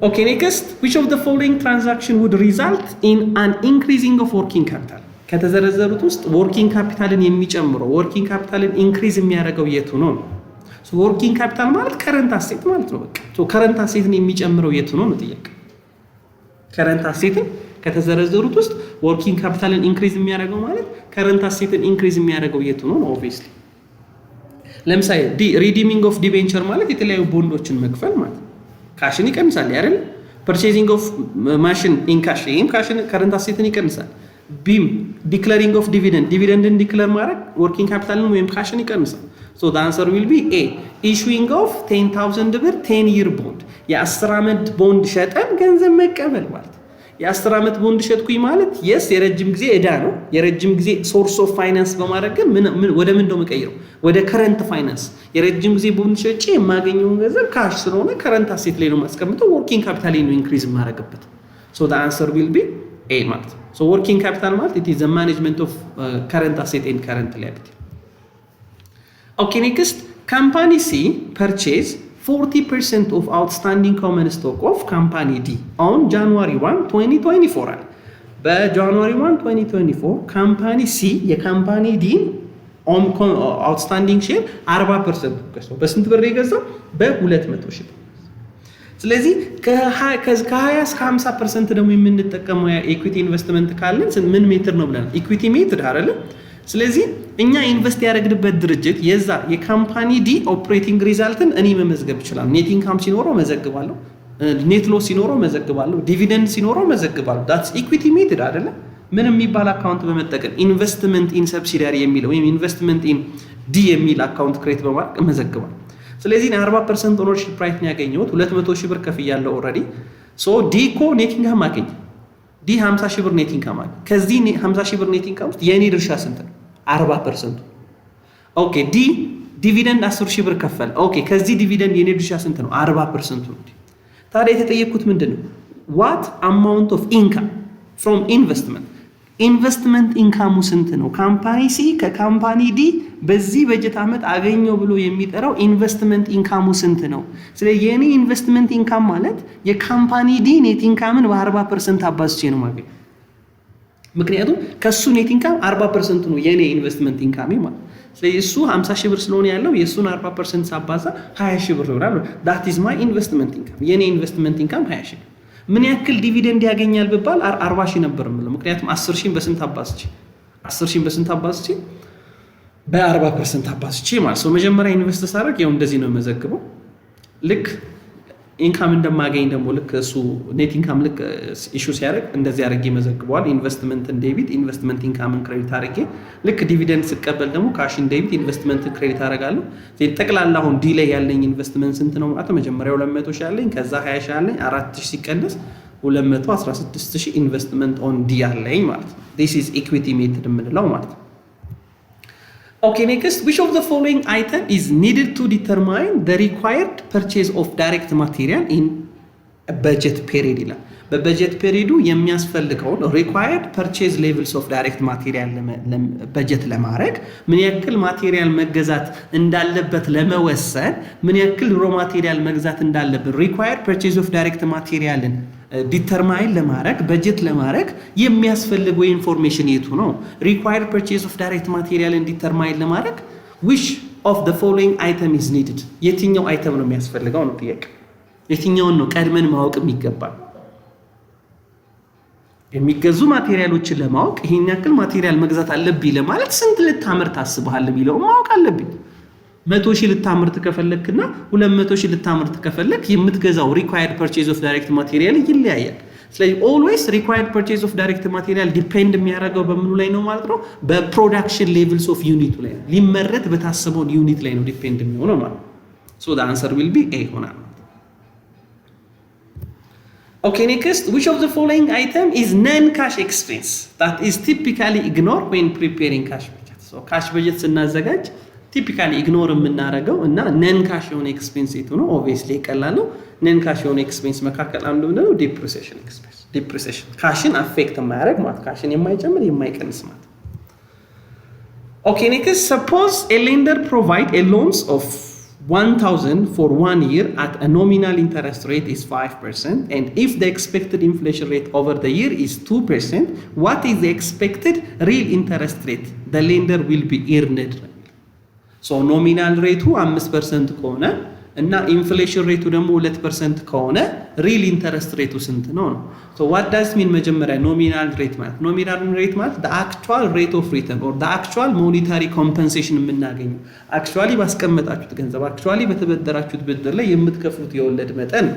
okay next which of the following transaction would result in an increasing of working capital ከተዘረዘሩት ውስጥ working capitalን የሚጨምረው working capitalን increase የሚያደርገው የቱ ነው? so working capital ማለት current asset ማለት ነው። በቃ so current assetን የሚጨምረው የቱ ነው ጥያቄ። current assetን ከተዘረዘሩት ውስጥ working capitalን increase የሚያደርገው ማለት current assetን increase የሚያደርገው የቱ ነው? obviously ለምሳሌ redeeming of debenture ማለት የተለያዩ ቦንዶችን መክፈል ማለት ካሽን ይቀንሳል አይደል? purchasing of machine in cash ይሄም ካሽን current assetን ይቀንሳል። ቢም declaring of dividendን ዲክሌር ማድረግ working capitalን ወይም ካሽን ይቀንሳል። so the answer will be A. issuing of 10,000 ብር 10 year bond የ10 ዓመት ቦንድ ሸጠን ገንዘብ መቀበል ማለት የ10 ዓመት ቦንድ ሸጥኩኝ ማለት yes የረጅም ጊዜ ዕዳ ነው። የረጅም ጊዜ ሶርስ ኦፍ ፋይናንስ በማድረግ ግን ወደ ምን ነው መቀየረው? ወደ ከረንት ፋይናንስ። የረጅም ጊዜ ቦንድ ሸጬ የማገኘው ገንዘብ ካሽ ስለሆነ ከረንት አሴት ላይ ነው ማስቀምጠው working capital ላይ ነው ኢንክሪዝ ማድረግበት። so the answer will be A ማለት so working capital ማለት it is the management of current asset and current liability. okay next company C purchase 40% of outstanding common stock of company D on January 1 2024 አለ። በጃንዋሪ 1 2024 ካምፓኒ C የካምፓኒ D outstanding share 40% ገዝቶ በስንት ብር የገዛው? በ200 ሺህ። ስለዚህ ከ20 እስከ 50% ደግሞ የምንጠቀመው የኢኩዊቲ ኢንቨስትመንት ካለን ምን ሜትር ነው ብለናል? ኢኩዊቲ ሜትር አይደለ? ስለዚህ እኛ ኢንቨስት ያደረግንበት ድርጅት የዛ የካምፓኒ ዲ ኦፕሬቲንግ ሪዛልትን እኔ መመዝገብ ይችላል። ኔት ኢንካም ሲኖረው መዘግባለሁ፣ ኔት ሎስ ሲኖረው መዘግባለሁ፣ ዲቪደንድ ሲኖረው መዘግባለሁ። ዳትስ ኢኩዊቲ ሜትድ አይደለ? ምን የሚባል አካውንት በመጠቀም ኢንቨስትመንት ኢን ሰብሲዲያሪ የሚለው ወይም ኢንቨስትመንት ኢን ዲ የሚል አካውንት ክሬት በማድረግ መዘግባለሁ። ስለዚህ 40% ኦነርሺፕ ራይት ነው ያገኘሁት። 200 ሺህ ብር ከፍያለሁ ኦልሬዲ። ሶ ዲ ኮ ኔት ኢንካም አገኘ። ዲ 50 ሺህ ብር ኔት ኢንካም አለ። ከዚህ 50 ሺህ ብር ኔት ኢንካም ውስጥ የኔ ድርሻ ስንት ነው? 40%። ኦኬ ዲ ዲቪደንድ 10 ሺህ ብር ከፈለ። ኦኬ ከዚህ ዲቪደንድ የኔ ድርሻ ስንት ነው? 40% ነው። ታዲያ የተጠየቁት ምንድነው? what amount of income from ኢንቨስትመንት ኢንካሙ ስንት ነው? ካምፓኒ ሲ ከካምፓኒ ዲ በዚህ በጀት ዓመት አገኘው ብሎ የሚጠራው ኢንቨስትመንት ኢንካሙ ስንት ነው? ስለዚህ የኔ ኢንቨስትመንት ኢንካም ማለት የካምፓኒ ዲ ኔት ኢንካምን በ40% አባዝቼ ነው ማገኘው። ምክንያቱም ከሱ ኔት ኢንካም 40% ነው የኔ ኢንቨስትመንት ኢንካም ማለት። ስለዚህ እሱ 50 ሺህ ብር ስለሆነ ያለው የሱን 40% ሳባዛ 20 ሺህ ብር ይሆናል። that is my investment income የኔ ኢንቨስትመንት ኢንካም 20 ሺህ። ምን ያክል ዲቪደንድ ያገኛል ብባል 40 ሺህ ነበር የምለው። ምክንያቱም 10 ሺህ በስንት አባዝቼ በ40% አባዝቼ ማለት ነው። መጀመሪያ ኢንቨስት ሳደርግ ያው እንደዚህ ነው የመዘግበው። ልክ ኢንካም እንደማገኝ ደግሞ ልክ እሱ ኔት ኢንካም ልክ ኢሹ ሲያደርግ እንደዚህ አድርጌ መዘግበዋል። ኢንቨስትመንትን ዴቢት ኢንቨስትመንት ኢንካምን ክሬዲት አድርጌ ልክ ዲቪደንድ ስቀበል ደግሞ ካሽን ዴቢት ኢንቨስትመንትን ክሬዲት አደርጋለሁ። ጠቅላላ አሁን ዲ ላይ ያለኝ ኢንቨስትመንት ስንት ነው ማለት መጀመሪያው 200 ሺህ አለኝ፣ ከዛ 20 ሺህ አለኝ፣ 4000 ሲቀነስ 216000 ኢንቨስትመንት ኦን ዲ አለኝ ማለት ነው። this is equity method የምንለው ማለት ነው። Okay, next, which of the following item is needed to determine the required purchase of direct material in a budget period? በበጀት ፔሪዱ የሚያስፈልገውን required purchase levels of direct material በጀት ለማድረግ ምን ያክል ማቴሪያል መገዛት እንዳለበት ለመወሰን ምን ያክል ሮ ማቴሪያል መግዛት እንዳለበት required purchase of direct materialን ዲተርማይን ለማድረግ በጀት ለማድረግ የሚያስፈልገው ኢንፎርሜሽን የቱ ነው? required purchase of direct materialን ዲተርማይን ለማድረግ which of the following item is needed? የትኛው አይተም ነው የሚያስፈልገው ነው ጥያቄ። የትኛውን ነው ቀድመን ማወቅ የሚገባል? የሚገዙ ማቴሪያሎችን ለማወቅ ይሄን ያክል ማቴሪያል መግዛት አለብኝ ለማለት ስንት ልታመርት አስበሃል የሚለው ማወቅ አለብኝ። 100 ሺህ ልታመርት ከፈለክና 200 ሺህ ልታመርት ከፈለክ የምትገዛው required purchase of direct material ይለያያል። ስለዚህ always required purchase of direct material ዲፔንድ የሚያደርገው በምኑ ላይ ነው ማለት ነው? በፕሮዳክሽን ሌቭልስ ኦፍ ዩኒቱ ላይ ነው። ሊመረት በታሰበው ዩኒት ላይ ነው ዲፔንድ የሚሆነው ማለት ነው። So the answer will be A ይሆናል። Okay, next, which of the following item is non-cash expense that is typically ignored when preparing cash budget? So cash budget ስናዘጋጅ typically ignore የምናደርገው እና non-cash የሆነ expense የቱ ነው? Obviously ቀላል ነው። non-cash የሆነ expense መካከል አንዱ ምንድነው? depreciation expense. depreciation ካሽን affect የማያደርግ ማለት ካሽን የማይጨምር የማይቀንስ ማለት። Okay, next, suppose a lender provide a loans of 1,000 for 1 year at a nominal interest rate is 5%, and if the expected inflation rate over the year is 2%, what is the expected real interest rate the lender will be earned? So nominal rate 5% ከሆነ እና ኢንፍሌሽን ሬቱ ደግሞ 2% ከሆነ ሪል ኢንተረስት ሬቱ ስንት ነው? So what does mean መጀመሪያ ኖሚናል ሬት ማለት the actual rate of return or the actual monetary compensation የምናገኘው actually ባስቀመጣችሁት ገንዘብ actually በተበደራችሁት ብድር ላይ የምትከፍሉት የወለድ መጠን።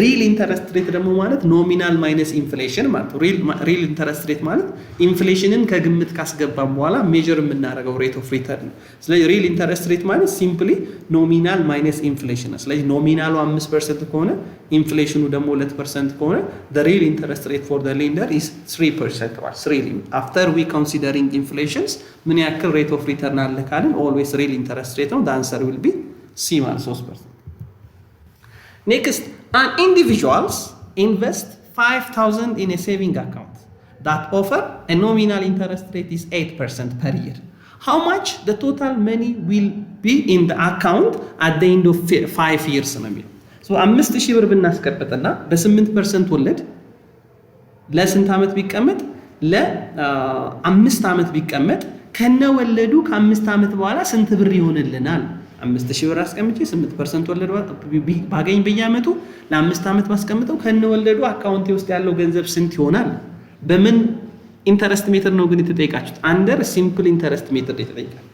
ሪል ኢንተረስት ሬት ደግሞ ማለት ኖሚናል ማይነስ ኢንፍሌሽን ማለት ነው። ሪል ኢንተረስት ሬት ማለት ኢንፍሌሽንን ከግምት ካስገባም በኋላ ሜጀር የምናደርገው ሬት ኦፍ ሪተርን ነው። ስለዚህ ሪል ኢንተረስት ሬት ማለት ሲምፕሊ ኖሚናል ማይነስ ኢንፍሌሽን ነው። ስለዚህ ኖሚናሉ 5% ከሆነ ኢንፍሌሽኑ ደግሞ 2% ከሆነ the real interest rate for the lender is 3% ማለት 3 after we considering inflations ምን ያክል ሬት ኦፍ ሪተርን አለ ካልን always real interest rate ነው። the answer will be C ማለት 3%. Next, an individuals invest 5,000 in a saving account that offer a nominal interest rate is 8% per year. How much the total money will be in the account at the end of 5 years? So 5,000 ብር ብናስቀምጥና በ8% ወለድ ለስንት ዓመት ቢቀመጥ? ለ5 ዓመት ቢቀመጥ ከነ ወለዱ ከ5 ዓመት በኋላ ስንት ብር ይሆንልናል? 5,000 ብር አስቀምጬ 8% ወለድ ባገኝ በየዓመቱ ለ5 ዓመት ባስቀምጠው ከነ ወለዱ አካውንቴ ውስጥ ያለው ገንዘብ ስንት ይሆናል? በምን ኢንተረስት ሜተድ ነው ግን የተጠየቃችሁት? አንደር ሲምፕል ኢንተረስት ሜተድ የተጠየቃችሁት።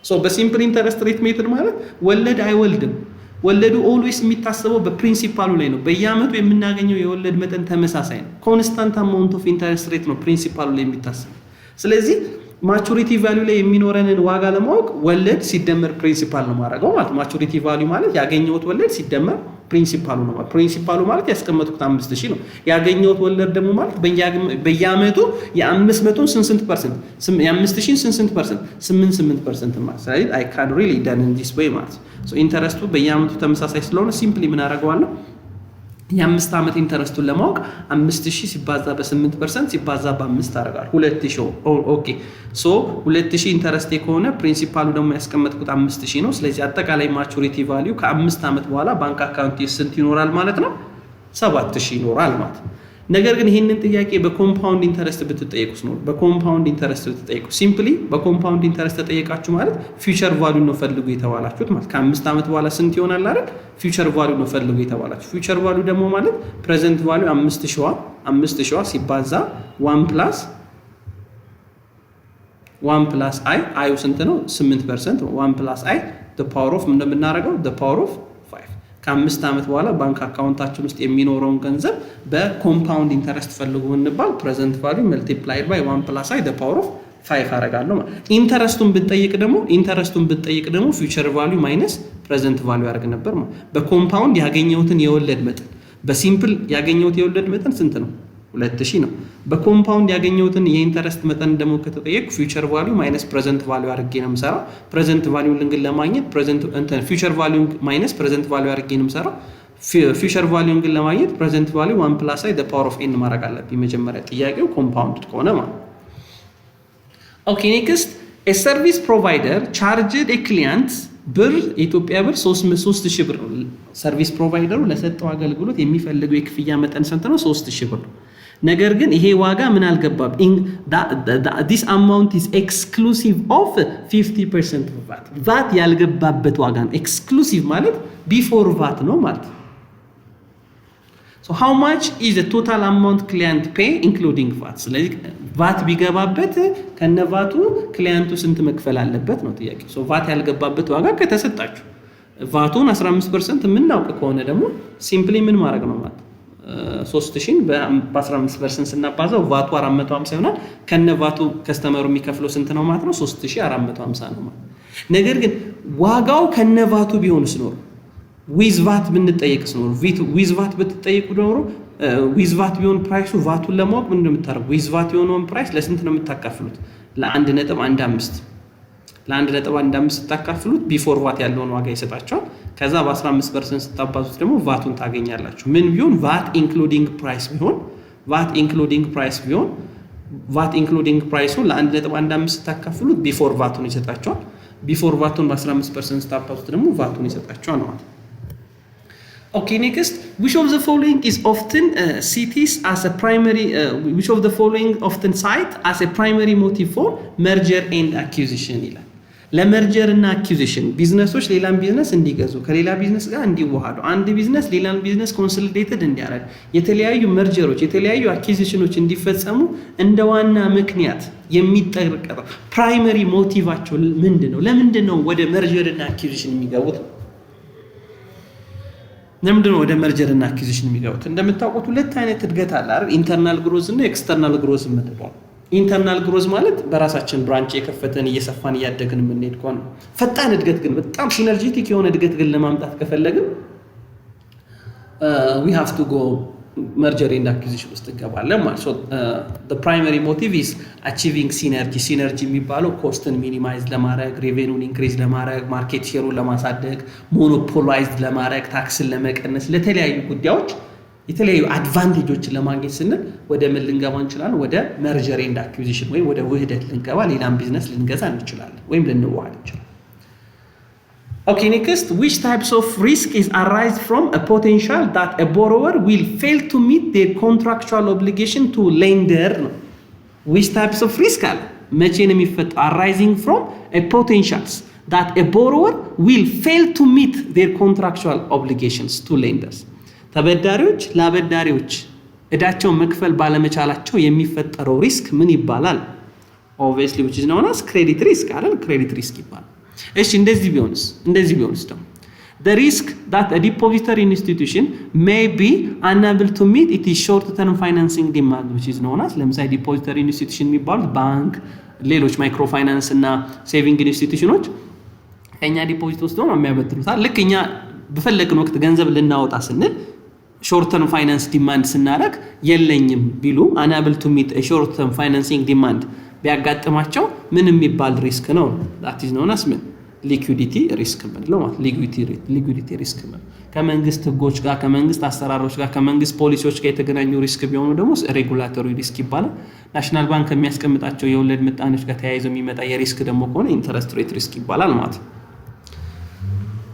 ሶ በሲምፕል ኢንተረስት ሬት ሜተድ ማለት ወለድ አይወልድም። ወለዱ ኦልዌይስ የሚታሰበው በፕሪንሲፓሉ ላይ ነው። በየዓመቱ የምናገኘው የወለድ መጠን ተመሳሳይ ነው። ኮንስታንት አማውንት ኦፍ ኢንተረስት ሬት ነው ፕሪንሲፓሉ ላይ የሚታሰበው። ስለዚህ ማቹሪቲ ቫልዩ ላይ የሚኖረንን ዋጋ ለማወቅ ወለድ ሲደመር ፕሪንሲፓል ነው ማድረገው ማለት። ማቹሪቲ ቫልዩ ማለት ያገኘሁት ወለድ ሲደመር ፕሪንሲፓሉ ነው ማለት። ፕሪንሲፓሉ ማለት ያስቀመጥኩት 5,000 ነው። ያገኘሁት ወለድ ደግሞ ማለት በየዓመቱ የ500 ስንት ፐርሰንት? የ5,000 ስንት ፐርሰንት? 8% ማለት። ስለዚህ I can really done in this way ማለት። ሶ ኢንተረስቱ በየዓመቱ ተመሳሳይ ስለሆነ ሲምፕሊ ምን አደርገዋለሁ? የ5 ዓመት ኢንተረስቱን ለማወቅ 5,000 ሲባዛ በ8% ሲባዛ በ5 አደርጋለሁ 2,000። ኦኬ ሶ 2,000 ኢንተረስት ከሆነ ፕሪንሲፓሉ ደግሞ ያስቀመጥኩት 5,000 ነው። ስለዚህ አጠቃላይ ማቹሪቲ ቫልዩ ከ5 ዓመት በኋላ ባንክ አካውንት ስንት ይኖራል ማለት ነው? 7,000 ይኖራል ማለት ነው። ነገር ግን ይሄንን ጥያቄ በኮምፓውንድ ኢንተረስት ብትጠይቁስ ነው። በኮምፓውንድ ኢንተረስት ብትጠይቁ ሲምፕሊ በኮምፓውንድ ኢንተረስት ተጠይቃችሁ ማለት ፊውቸር ቫልዩ ነው ፈልጉ የተባላችሁት ማለት ከ5 ዓመት በኋላ ስንት ይሆናል አይደል? ፊውቸር ቫልዩ ነው ፈልጉ የተባላችሁ። ፊውቸር ቫልዩ ደግሞ ማለት ፕሬዘንት ቫልዩ 5,000 ሲባዛ 1 ፕላስ አይ አዩ ስንት ነው? 8%። 1 ፕላስ አይ the power of ምን እንደምናደርገው the power of 5 ከ5 ዓመት በኋላ ባንክ አካውንታችን ውስጥ የሚኖረውን ገንዘብ በኮምፓውንድ ኢንተረስት ፈልጉ እንባል ፕሬዘንት ቫልዩ መልቲፕላይድ ባይ 1 ፕላስ አይ the power of 5 አደርጋለሁ ማለት። ኢንተረስቱን ብትጠይቅ ደግሞ ፊውቸር ቫልዩ ማይነስ ፕሬዘንት ቫልዩ ያደርግ ነበር ማለት። በኮምፓውንድ ያገኘሁትን የወለድ መጠን በሲምፕል ያገኘሁት የወለድ መጠን ስንት ነው? 2,000 ነው። በኮምፓውንድ ያገኘሁትን የኢንተረስት መጠን ደግሞ ከተጠየቁ ፊውቸር ቫልዩ ማይነስ ፕሬዘንት ቫልዩ አድርጌ ነው የምሰራው። ፕሬዘንት ቫልዩ ግን ለማግኘት ፊውቸር ቫልዩ ማይነስ ፕሬዘንት ቫልዩ አድርጌ ነው የምሰራው። ፊውቸር ቫልዩ ግን ለማግኘት ፕሬዘንት ቫልዩ 1 ፕላስ አይ the power of n ማድረግ አለብኝ መጀመሪያ ጥያቄው ኮምፓውንድ ከሆነ ማለት። ኦኬ ኔክስት a service provider charged a client ብር ኢትዮጵያ ብር 3,000 ብር ነው። ሰርቪስ ፕሮቫይደሩ ለሰጠው አገልግሎት የሚፈልገው የክፍያ መጠን ስንት ነው? 3,000 ብር ነው። ነገር ግን ይሄ ዋጋ ምን አልገባም? this amount is exclusive of 50% of VAT VAT ያልገባበት ዋጋ ነው። ኤክስክሉሲቭ ማለት ቢፎር VAT ነው ማለት። so how much is the total amount client pay including VAT? ስለዚህ VAT ቢገባበት ከነቫቱ ክሊያንቱ ስንት መክፈል አለበት ነው ጥያቄ። so VAT ያልገባበት ዋጋ ከተሰጣችሁ ቫቱን 15% የምናውቅ ከሆነ ደግሞ ሲምፕሊ ምን ማድረግ ነው ማለት 3,000 በ15% ስናባዛው ቫቱ 450 ይሆናል። ከነቫቱ ከስተመሩ የሚከፍለው ስንት ነው ማለት ነው? 3,450 ነው ማለት። ነገር ግን ዋጋው ከነቫቱ ቢሆንስ ኖሮ ዊዝ ቫት ብንጠየቅስ ኖሮ ዊዝ ቫት ብትጠየቁ ኖሮ ዊዝ ቫት ቢሆን ፕራይሱ ቫቱን ለማወቅ ምን እንደምታደርጉ ዊዝ ቫት የሆነውን ፕራይስ ለስንት ነው የምታካፍሉት? ለ1.15 ለ1.15 ስታካፍሉት ቢፎር ቫት ያለውን ዋጋ ይሰጣቸዋል። ከዛ በ15% ስታባዙት ደግሞ ቫቱን ታገኛላችሁ። ምን ቢሆን ቫት ኢንክሉዲንግ ፕራይስ ቢሆን ቫት ኢንክሉዲንግ ፕራይሱን ለ1.15 ስታካፍሉት ቢፎር ቫቱን ይሰጣቸዋል። ቢፎር ቫቱን በ15% ስታባዙት ደግሞ ቫቱን ይሰጣቸዋል ማለት ነው። Okay, next, which of the following is often cited as a primary which of the following often cite as a primary motive for merger and acquisition ይላል። ለመርጀር እና አኩዚሽን ቢዝነሶች ሌላን ቢዝነስ እንዲገዙ ከሌላ ቢዝነስ ጋር እንዲዋሃዱ አንድ ቢዝነስ ሌላን ቢዝነስ ኮንሶሊዴትድ እንዲያደርግ የተለያዩ መርጀሮች የተለያዩ አኩዚሽኖች እንዲፈጸሙ እንደ ዋና ምክንያት የሚጠቀም ፕራይመሪ ሞቲቫቸው ምንድነው? ለምንድነው ወደ መርጀር እና አኩዚሽን የሚገቡት? ለምንድነው ወደ መርጀር እና አኩዚሽን የሚገቡት? እንደምታውቁት ሁለት አይነት እድገት አለ አይደል? ኢንተርናል ግሮዝ እና ኤክስተርናል ግሮዝ የምንለው። ኢንተርናል ግሮዝ ማለት በራሳችን ብራንች የከፈተን እየሰፋን እያደግን የምንሄድ ከሆነ፣ ፈጣን እድገት ግን በጣም ሲነርጂቲክ የሆነ እድገት ግን ለማምጣት ከፈለግን we have to go merger and acquisition ውስጥ እንገባለን ማለት ነው። the primary motive is achieving synergy የሚባለው ኮስትን ሚኒማይዝ ለማድረግ ሬቬኒውን ኢንክሪዝ ለማድረግ ማርኬት ሼሩን ለማሳደግ ሞኖፖላይዝድ ለማድረግ ታክስን ለመቀነስ ለተለያዩ ጉዳዮች የተለያዩ አድቫንቴጆችን ለማግኘት ስንል ወደ ምን ልንገባ እንችላለን? ወደ መርጀር ኤንድ አኩዚሽን ወይም ወደ ውህደት ልንገባ ሌላም ቢዝነስ ልንገዛ እንችላለን ወይም ልንዋሃድ እንችላለን። Okay, next, which types of risk is arise from a potential that a borrower will fail to meet their contractual obligation to lender? Which types of risk are መቼ ነው የሚፈጠው? arising from a potentials that a borrower will fail to meet their contractual obligations to lenders. ተበዳሪዎች ለአበዳሪዎች እዳቸውን መክፈል ባለመቻላቸው የሚፈጠረው ሪስክ ምን ይባላል? obviously which is known as credit risk አይደል? credit risk ይባላል። እሺ እንደዚህ ቢሆንስ ደግሞ the risk that a depository institution may be unable to meet its short term financing demand which is known as ለምሳሌ depository institution የሚባሉት ባንክ ሌሎች ማይክሮ ፋይናንስ እና ሴቪንግ ኢንስቲትዩሽኖች ከኛ ዲፖዚት ወስደው ነው የሚያበድሩት። ልክ እኛ በፈለግን ወቅት ገንዘብ ልናወጣ ስንል ሾርት ተርም ፋይናንስ ዲማንድ ስናደርግ የለኝም ቢሉ unable to meet a short term financing demand ቢያጋጥማቸው ምን የሚባል ሪስክ ነው? that is known as liquidity risk ነው ማለት liquidity risk ነው። ከመንግስት ህጎች ጋር ከመንግስት አሰራሮች ጋር ከመንግስት ፖሊሲዎች ጋር የተገናኙ ሪስክ ቢሆኑ ደግሞ ሬጉላቶሪ ሪስክ ይባላል። ናሽናል ባንክ ከሚያስቀምጣቸው የወለድ ምጣኔዎች ጋር ተያይዞ የሚመጣ የሪስክ ደግሞ ከሆነ ኢንተረስት ሬት ሪስክ ይባላል ማለት ነው።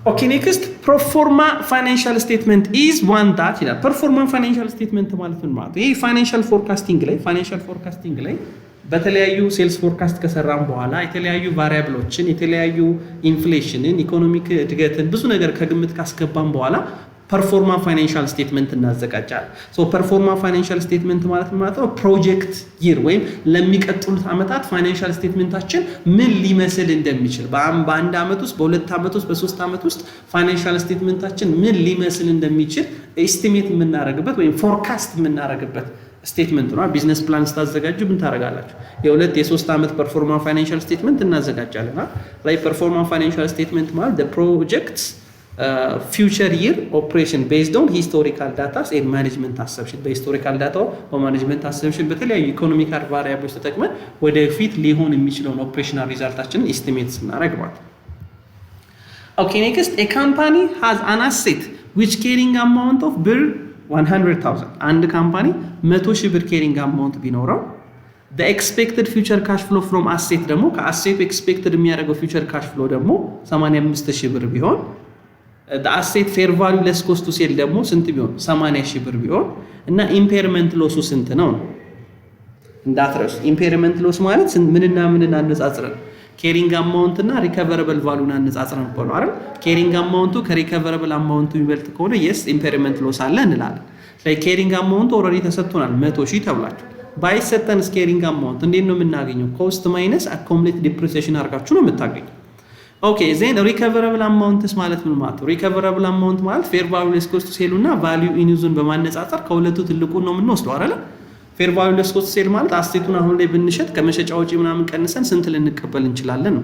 Okay, next, pro forma financial statement is one that ይላል። performa financial statement ማለት ምን ማለት? ይሄ ፋይናንሻል ፎርካስቲንግ ላይ በተለያዩ ሴልስ ፎርካስት ከሰራን በኋላ የተለያዩ ቫሪያብሎችን የተለያዩ ኢንፍሌሽንን ኢኮኖሚክ እድገትን ብዙ ነገር ከግምት ካስገባን በኋላ ፐርፎርማ ፋይናንሻል ስቴትመንት እናዘጋጃለን። ሶ ፐርፎርማ ፋይናንሻል ስቴትመንት ማለት ነው ፕሮጀክት ይር ወይም ለሚቀጥሉት ዓመታት ፋይናንሻል ስቴትመንታችን ምን ሊመስል እንደሚችል በአንድ ዓመት ውስጥ በሁለት ዓመት ውስጥ በሶስት ዓመት ውስጥ ፋይናንሻል ስቴትመንታችን ምን ሊመስል እንደሚችል ኤስቲሜት የምናደርግበት ወይም ፎርካስት የምናደርግበት ስቴትመንት ነው። ቢዝነስ ፕላን ስታዘጋጁ ምን ታደርጋላችሁ? የሁለት የሶስት ዓመት ፐርፎርማ ፋይናንሻል ስቴትመንት እናዘጋጃለን። ላይ ፐርፎርማ ፋይናንሻል ስቴትመንት ማለት the projects future year operation based on historical data and management assumption በሂስቶሪካል ዳታ በማኔጅመንት አሰምፕሽን በተለያዩ ኢኮኖሚካል ቫሪያብሎች ተጠቅመን ወደፊት ሊሆን የሚችለውን ኦፕሬሽናል ሪዛልታችንን ኤስቲሜት ስናደርግ ማለት ነው። Okay, next, a company has an asset which carrying amount of bill 100,000 አንድ ካምፓኒ 100,000 ብር carrying amount ቢኖረው the expected future cash flow from asset ደግሞ ከአሴቱ expected የሚያደርገው future cash flow ደግሞ 85,000 ብር ቢሆን the asset fair value less cost to sell ደግሞ ስንት ቢሆን 80,000 ብር ቢሆን እና impairment loss ስንት ነው? እንዳትረሱ impairment loss ማለት ምንና ምንን አነጻጽረን carrying amount እና recoverable value አነጻጽረን ነው አይደል? carrying amount ከrecoverable amount ይበልጥ ከሆነ yes impairment loss አለ እንላለን። ስለዚህ carrying amount already ተሰጥቶናል 100,000 ተብላችሁ ባይሰጠን carrying amount እንዴት ነው የምናገኘው? cost minus accumulated depreciation አድርጋችሁ ነው የምታገኘው። Okay, then recoverable amount ማለት ምን ማለት ነው? recoverable amount ማለት fair value less cost to sell እና value in use በማነጻጸር ከሁለቱ ትልቁን ነው የምንወስደው አይደል? ፌር ቫልዩ ለስ ኮስት ሴል ማለት አሴቱን አሁን ላይ ብንሸጥ ከመሸጫ ወጪ ምናምን ቀንሰን ስንት ልንቀበል እንችላለን ነው።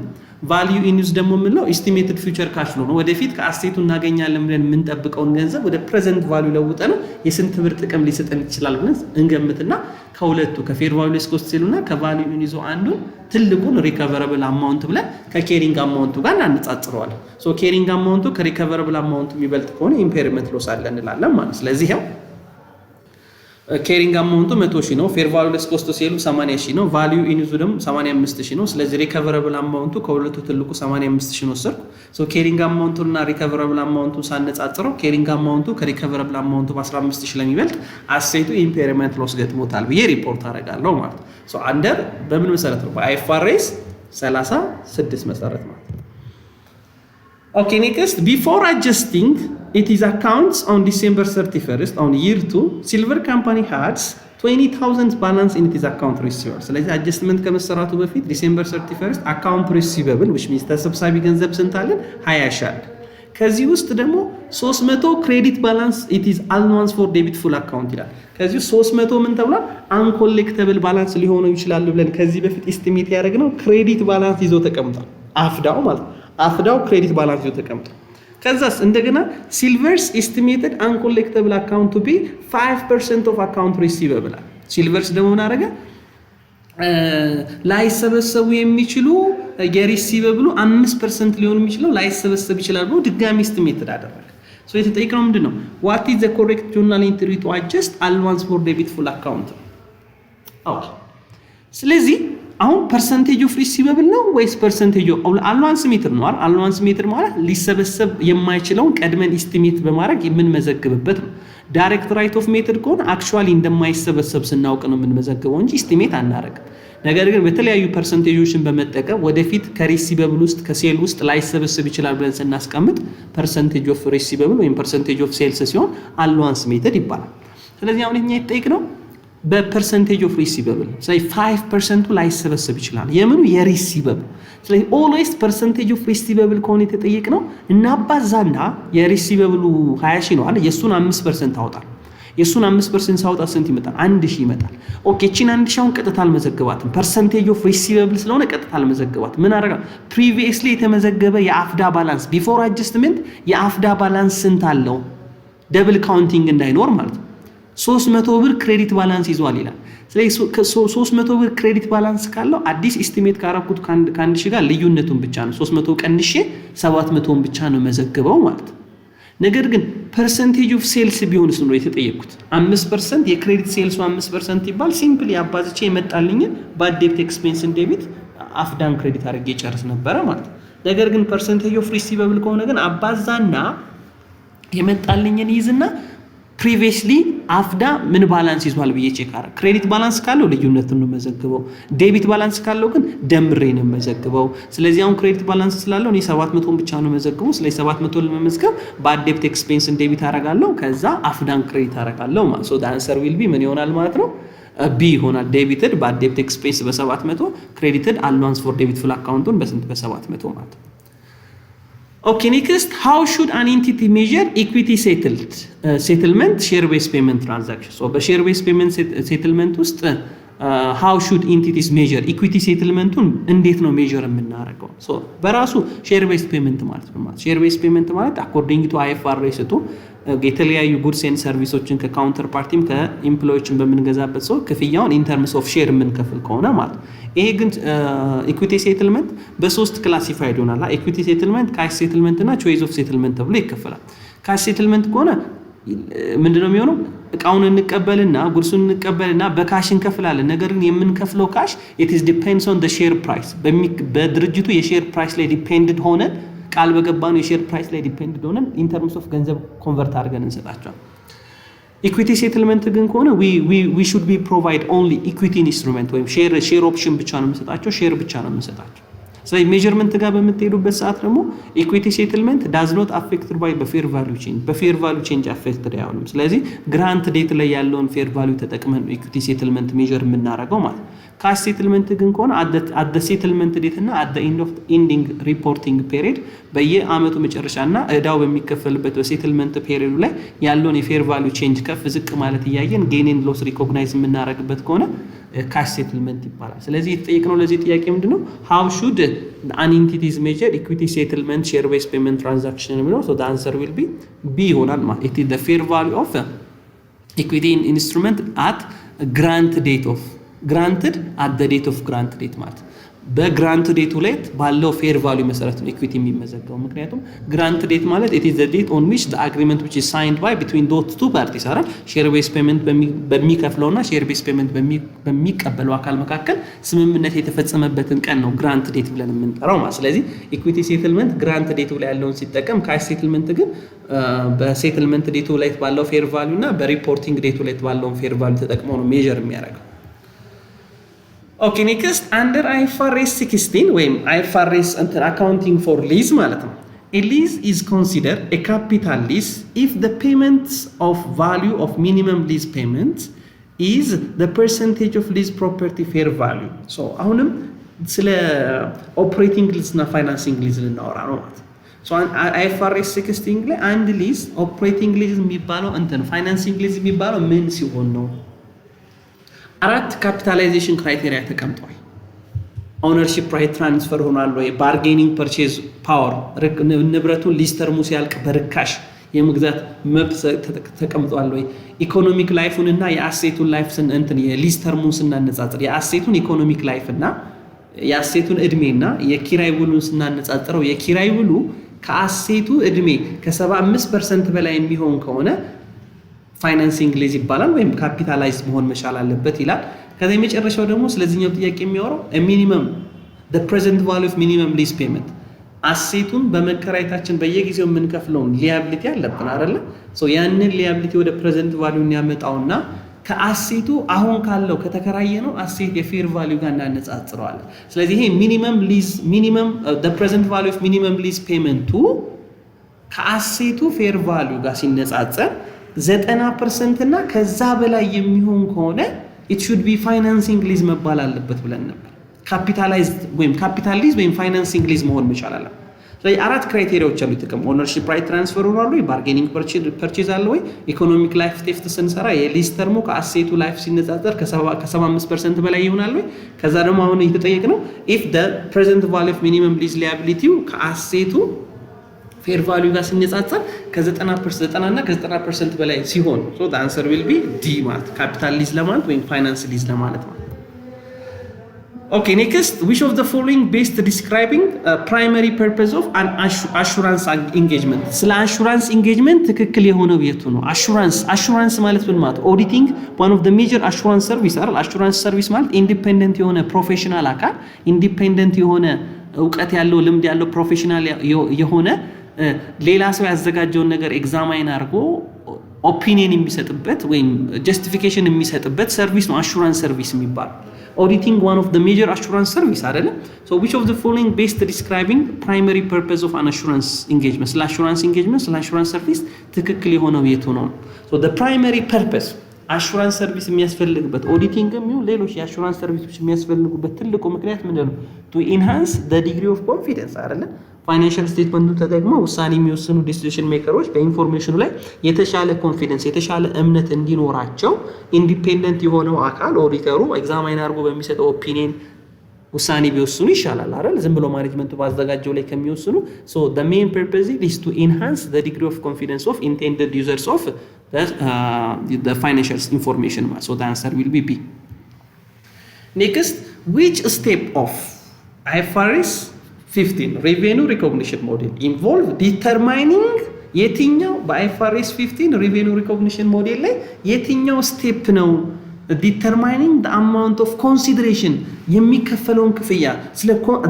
ቫልዩ ኢን ዩዝ ደግሞ የምንለው ኤስቲሜትድ ፊውቸር ካሽ ፍሎ ነው። ወደፊት ከአሴቱ እናገኛለን ብለን የምንጠብቀውን ገንዘብ ወደ ፕሬዘንት ቫልዩ ለውጠ ነው የስንት ብር ጥቅም ሊሰጠን ይችላል ብለን እንገምትና ከሁለቱ ከፌር ቫልዩ ለስ ኮስት ሴል እና ከቫልዩ ኢን ዩዝ አንዱን ትልቁን ሪከቨረብል አማውንት ብለን ከኬሪንግ አማውንቱ ጋር እናነጻጽረዋለን። ሶ ኬሪንግ አማውንቱ ከሪከቨረብል አማውንቱ የሚበልጥ ከሆነ ኢምፔርመንት ሎስ አለ እንላለን ማለት። ስለዚህ ያው ኬሪንግ አማውንቱ 100,000 ነው። ፌር ቫልዩ ለስ ኮስት ሴሉ 80,000 ነው። ቫልዩ ኢን ዩዝ ደግሞ 85,000 ነው። ስለዚህ ሪከቨረብል አማውንቱ ከሁለቱ ትልቁ 85,000 ነው ወሰድኩ። ሶ ኬሪንግ አማውንቱና ሪከቨረብል አማውንቱን ሳነጻጽረው ኬሪንግ አማውንቱ ከሪከቨረብል አማውንቱ በ15,000 ለሚበልጥ አሴቱ ኢምፔርመንት ሎስ ገጥሞታል ብዬ ሪፖርት አደርጋለሁ ማለት ነው። ሶ አንደር በምን መሰረት ነው? በአይኤፍአርኤስ 36 መሰረት ማለት ነው። Okay, next, before adjusting it is accounts on December 31st on year 2, Silver Company has 20,000 balance in its account receivable. ስለዚህ adjustment ከመሰራቱ በፊት December 31st account receivable which means ተሰብሳቢ ገንዘብ ስንት አለን? 20 ሺህ አለ። ከዚህ ውስጥ ደግሞ 300 ክሬዲት ባላንስ it is allowance for debit full account ይላል። ከዚህ 300 ምን ተብሏል? አንኮሌክተብል ባላንስ ሊሆኑ ይችላሉ ብለን ከዚህ በፊት ኤስቲሜት ያደረግነው ክሬዲት ባላንስ ይዞ ተቀምጧል። አፍዳው ማለት አፍዳው ክሬዲት ባላንስ ይዞ ተቀምጧል። ከዛስ እንደገና ሲልቨርስ ኤስቲሜትድ አንኮሌክተብል አካውንት ቱ ቢ 5% ኦፍ አካውንት ሪሲቨብል። ሲልቨርስ ደግሞ ምን አደረገ? ላይሰበሰቡ የሚችሉ የሪሲቨብሉ 5% ሊሆኑ የሚችለው ላይሰበሰብ ይችላል ብሎ ድጋሚ ኤስቲሜትድ አደረገ። ሶ የተጠየቀው ምንድነው? what is the correct journal entry to adjust allowance for debit full account? ኦኬ ስለዚህ አሁን ፐርሰንቴጅ ኦፍ ሪሲቨብል ነው ወይስ ፐርሰንቴጅ ኦፍ አላዋንስ ሜትር ነው? አላዋንስ ሜትር ማለት ሊሰበሰብ የማይችለውን ቀድመን ኢስቲሜት በማድረግ የምንመዘግብበት ነው። ዳይሬክት ራይት ኦፍ ሜትር ከሆነ አክቹአሊ እንደማይሰበሰብ ስናውቅ ነው የምንመዘግበው እንጂ ኢስቲሜት አናደርግም። ነገር ግን በተለያዩ ፐርሰንቴጆችን በመጠቀም ወደፊት ከሪሲቨብል ውስጥ ከሴል ውስጥ ላይሰበሰብ ይችላል ብለን ስናስቀምጥ ፐርሰንቴጅ ኦፍ ሪሲቨብል ወይም ፐርሰንቴጅ ኦፍ ሴልስ ሲሆን አላዋንስ ሜትድ ይባላል። ስለዚህ አሁን እኛ የተጠየቅነው በፐርሰንቴጅ ኦፍ ሪሲቨብል ስለዚህ 5% ላይሰበሰብ ይችላል። የምኑ የሪሲቨብል። ስለዚህ ኦልዌይስ ፐርሰንቴጅ ኦፍ ሪሲቨብል ከሆነ የተጠየቅነው እናባዛና የሪሲቨብሉ 20,000 ነው አይደል? የሱን 5% አውጣል። የሱን 5% ሳውጣ ስንት ይመጣል? 1,000 ይመጣል። ኦኬ እቺን 1,000 ቀጥታ አልመዘገባትም። ፐርሰንቴጅ ኦፍ ሪሲቨብል ስለሆነ ቀጥታ አልመዘገባትም። ምን አደረጋ? ፕሪቪየስሊ የተመዘገበ የአፍዳ ባላንስ ቢፎር አድጀስትመንት የአፍዳ ባላንስ ስንት አለው? ደብል ካውንቲንግ እንዳይኖር ማለት ነው። 300 ብር ክሬዲት ባላንስ ይዟል ይላል። ስለዚህ 300 ብር ክሬዲት ባላንስ ካለው አዲስ ኤስቲሜት ካረኩት ከአንድ ሺህ ጋር ልዩነቱን ብቻ ነው 300 ቀንሼ 700ን ብቻ ነው መዘግበው ማለት ነው። ነገር ግን ፐርሰንቴጅ ኦፍ ሴልስ ቢሆንስ ነው የተጠየቁት። 5% የክሬዲት ሴልሱ 5% ይባል ሲምፕሊ አባዝቼ የመጣልኝ ባድ ዴት ኤክስፔንስ ዴቢት አፍዳን ክሬዲት አድርጌ ጨርስ ነበረ ማለት ነው። ነገር ግን ፐርሰንቴጅ ኦፍ ሪሲቨብል ከሆነ ግን አባዛና የመጣልኝን ይዝና ፕሪቪየስሊ አፍዳ ምን ባላንስ ይዟል ብዬ ቼክ አደረግ። ክሬዲት ባላንስ ካለው ልዩነቱን ነው መዘግበው። ዴቢት ባላንስ ካለው ግን ደምሬ ነው መዘግበው። ስለዚህ አሁን ክሬዲት ባላንስ ስላለው እኔ 700 ብቻ ነው መዘግበው። ስለዚህ 700 ለመመዝገብ ባድ ዴት ኤክስፔንስ ዴቢት አደርጋለሁ፣ ከዛ አፍዳን ክሬዲት አደርጋለሁ ማለት ሶ ዘ አንሰር ዊል ቢ ምን ይሆናል ማለት ነው? ቢ ይሆናል። ዴቢትድ ባድ ዴት ኤክስፔንስ በ700 ክሬዲትድ አላዋንስ ፎር ዴቢት ፉል አካውንቱን በስንት? በ700 ማለት ነው። Okay, next, how should an entity measure equity settlement share-based payment transaction? So, share-based payment settlement ውስጥ how should entities measure equity settlement እንዴት ነው measure የምናደርገው? So, በራሱ share-based payment ማለት ነው። share-based payment ማለት according to IFRS የተለያዩ ጉድስ ኤንድ ሰርቪሶችን ከካውንተር ፓርቲም ከኢምፕሎዮችን በምንገዛበት ሰው ክፍያውን ኢን ተርምስ ኦፍ ሼር የምንከፍል ከሆነ ማለት ነው። ይሄ ግን ኢኩዊቲ ሴትልመንት በሶስት ክላሲፋይድ ይሆናል። ኢኩዊቲ ሴትልመንት፣ ካሽ ሴትልመንት እና ቾይስ ኦፍ ሴትልመንት ተብሎ ይከፈላል። ካሽ ሴትልመንት ከሆነ ምንድነው የሚሆነው? እቃውን እንቀበልና ጉድሱን እንቀበልና በካሽ እንከፍላለን። ነገር ግን የምንከፍለው ካሽ it is depends on the share price በድርጅቱ የሼር ፕራይስ ላይ ዲፔንድድ ሆነ ቃል በገባነው የሼር ፕራይስ ላይ ዲፔንድድ ሆነን ኢን ተርምስ ኦፍ ገንዘብ ኮንቨርት አድርገን እንሰጣቸዋለን። ኢኩዊቲ ሴትልመንት ግን ከሆነ we should be provide only equity instrument ወይም ሼር ኦፕሽን ብቻ ነው የምንሰጣቸው፣ ሼር ብቻ ነው የምንሰጣቸው። ስለዚህ ሜዠርመንት ጋር በምትሄዱበት ሰዓት ደግሞ ኢኩዊቲ ሴትልመንት ዳዝ ኖት አፌክትድ ባይ በፌር ቫልዩ ቼንጅ በፌር ቫልዩ ቼንጅ አፌክትድ አይሆንም። ስለዚህ ግራንት ዴት ላይ ያለውን ፌር ቫልዩ ተጠቅመን ኢኩዊቲ ሴትልመንት ሜዠር የምናደርገው ማለት። ካሽ ሴትልመንት ግን ከሆነ አት ሴትልመንት ዴት እና አት ኤንድ ኦፍ ኢንዲንግ ሪፖርቲንግ ፔሪድ በየአመቱ መጨረሻና እዳው በሚከፈልበት በሴትልመንት ፔሪዱ ላይ ያለውን የፌር ቫልዩ ቼንጅ ከፍ ዝቅ ማለት እያየን ጌን ኤንድ ሎስ ሪኮግናይዝ የምናደርግበት ከሆነ ካሽ ሴትልመንት ይባላል። ስለዚህ የተጠየቅነው ለዚህ ጥያቄ ምንድነው how should an entities measure equity settlement share based payment transaction የሚለው so the answer will be B ይሆናል ማለት it is the fair value of equity instrument at grant date of granted at the date of grant date ማለት በግራንት ዴቱ ላይ ባለው ፌር ቫልዩ መሰረት ነው ኢኩዊቲ የሚመዘገበው። ምክንያቱም ግራንት ዴት ማለት it is the date on which the agreement which is signed by between those two parties አይደል ሼር ቤስ ፔመንት በሚከፍለውና ሼር ቤስ ፔመንት በሚቀበለው አካል መካከል ስምምነት የተፈጸመበትን ቀን ነው ግራንት ዴት ብለን የምንጠራው ማለት። ስለዚህ ኢኩዊቲ ሴትልመንት ግራንት ዴቱ ላይ ያለውን ሲጠቀም ካሽ ሴትልመንት ግን በሴትልመንት ዴቱ ላይ ባለው ፌር ቫልዩ እና በሪፖርቲንግ ዴቱ ላይ ባለው ፌር ቫልዩ ተጠቅሞ ነው ሜዠር የሚያደርገው። Okay, next under IFRS 16 ወይም IFRS accounting for lease ማለት ነው። A lease is considered a capital lease if the payments of value of minimum lease payments is the percentage of lease property fair value. So አሁንም ስለ ኦፕሬቲንግ ሊዝ እና ፋይናንሲንግ ሊዝ ልናወራ ነው ማለት ነው። So IFRS 16 ላይ አንድ ሊዝ ኦፕሬቲንግ ሊዝ የሚባለው ፋይናንሲንግ ሊዝ የሚባለው ምን ሲሆን ነው? አራት ካፒታላይዜሽን ክራይቴሪያ ተቀምጠዋል። ኦነርሺፕ ራይት ትራንስፈር ሆኗል ወይ፣ ባርጌኒንግ ፐርቼዝ ፓወር ንብረቱን ሊዝ ተርሙ ሲያልቅ በርካሽ የመግዛት መብት ተቀምጧል ወይ፣ ኢኮኖሚክ ላይፉን እና የአሴቱን ላይፍ የሊዝ ተርሙን ስናነጻጽር የአሴቱን ኢኮኖሚክ ላይፍ እና የአሴቱን እድሜና የኪራይ ውሉን ስናነጻጽረው የኪራይ ውሉ ከአሴቱ እድሜ ከ75% በላይ የሚሆን ከሆነ ፋይናንሲንግ ሊዝ ይባላል ወይም ካፒታላይዝ መሆን መቻል አለበት ይላል። ከዛ የመጨረሻው ደግሞ ስለዚህኛው ጥያቄ የሚያወራው ሚኒመም the present value of minimum lease payment አሴቱን በመከራየታችን በየጊዜው የምንከፍለውን ሊያቢሊቲ አለብን አይደለ? ሶ ያንን ሊያቢሊቲ ወደ ፕሬዘንት ቫልዩን ያመጣውና ከአሴቱ አሁን ካለው ከተከራየ ነው አሴት የፌር ቫልዩ ጋር እናነጻጽረዋለን። ስለዚህ ይሄ ሚኒመም the present value of minimum lease payment ከአሴቱ ፌር ቫልዩ ጋር ሲነጻጸር 90% እና ከዛ በላይ የሚሆን ከሆነ it should be financing lease መባል አለበት ብለን ነበር። ካፒታላይዝድ ወይም ካፒታል ሊዝ ወይም ፋይናንሲንግ ሊዝ መሆን መቻል አለ። ስለዚህ አራት ክራይቴሪያዎች አሉ ጥቅም ኦነርሺፕ ራይት ትራንስፈር ሆኗል ወይ፣ ባርጌኒንግ ፐርቼዝ አለ ወይ፣ ኢኮኖሚክ ላይፍ ቴፍት ስንሰራ የሊዝ ተርሙ ከአሴቱ ላይፍ ሲነጻጸር ከ75% በላይ ይሆናል ወይ፣ ከዛ ደግሞ አሁን እየተጠየቅነው if the present value of minimum lease liability ከአሴቱ ፌር ቫልዩ ጋር ሲነጻጸር ከ90% እና ከ90% በላይ ሲሆን so the answer will be D ማለት ካፒታል ሊዝ ለማለት ወይም ፋይናንስ ሊዝ ለማለት ነው። Okay, next, which of the following best describing primary purpose of an assurance engagement? ስለ assurance engagement ትክክል የሆነው የቱ ነው? assurance ማለት ምን ማለት? auditing one of the major assurance service አይደል? assurance service ማለት ኢንዲፔንደንት የሆነ ፕሮፌሽናል አካል ኢንዲፔንደንት የሆነ እውቀት ያለው ልምድ ያለው ፕሮፌሽናል የሆነ ሌላ ሰው ያዘጋጀውን ነገር ኤግዛማይን አድርጎ ኦፒኒየን የሚሰጥበት ወይም ጀስቲፊኬሽን የሚሰጥበት ሰርቪስ ነው አሹራንስ ሰርቪስ የሚባለው። auditing one of the major assurance service አይደለም? so which of the following best describing primary purpose of an assurance engagement? ስለ assurance engagement ስለ assurance service ትክክል የሆነው የቱ ነው? so the primary purpose assurance service የሚያስፈልግበት ኦዲቲንግም ይሁን ሌሎች የassurance services የሚያስፈልጉበት ትልቁ ምክንያት ምንድነው? to enhance the degree of confidence አይደለም? ፋይናንሻል ስቴትመንቱ ተጠቅመው ውሳኔ የሚወስኑ ዲሲዥን ሜከሮች በኢንፎርሜሽኑ ላይ የተሻለ ኮንፊደንስ የተሻለ እምነት እንዲኖራቸው ኢንዲፔንደንት የሆነው አካል ኦዲተሩ ኤግዛማይን አድርጎ በሚሰጠው ኦፒኒየን ውሳኔ ቢወስኑ ይሻላል አይደል? ዝም ብሎ ማኔጅመንቱ ባዘጋጀው ላይ ከሚወስኑ so the main purpose is to enhance the degree of confidence of intended users of the financial information. so the answer will be B. Next, which step of IFRS 15 revenue recognition model involve determining የትኛው በአይኤፍአርኤስ 15 revenue recognition model ላይ የትኛው ስቴፕ ነው determining the amount of consideration የሚከፈለውን ክፍያ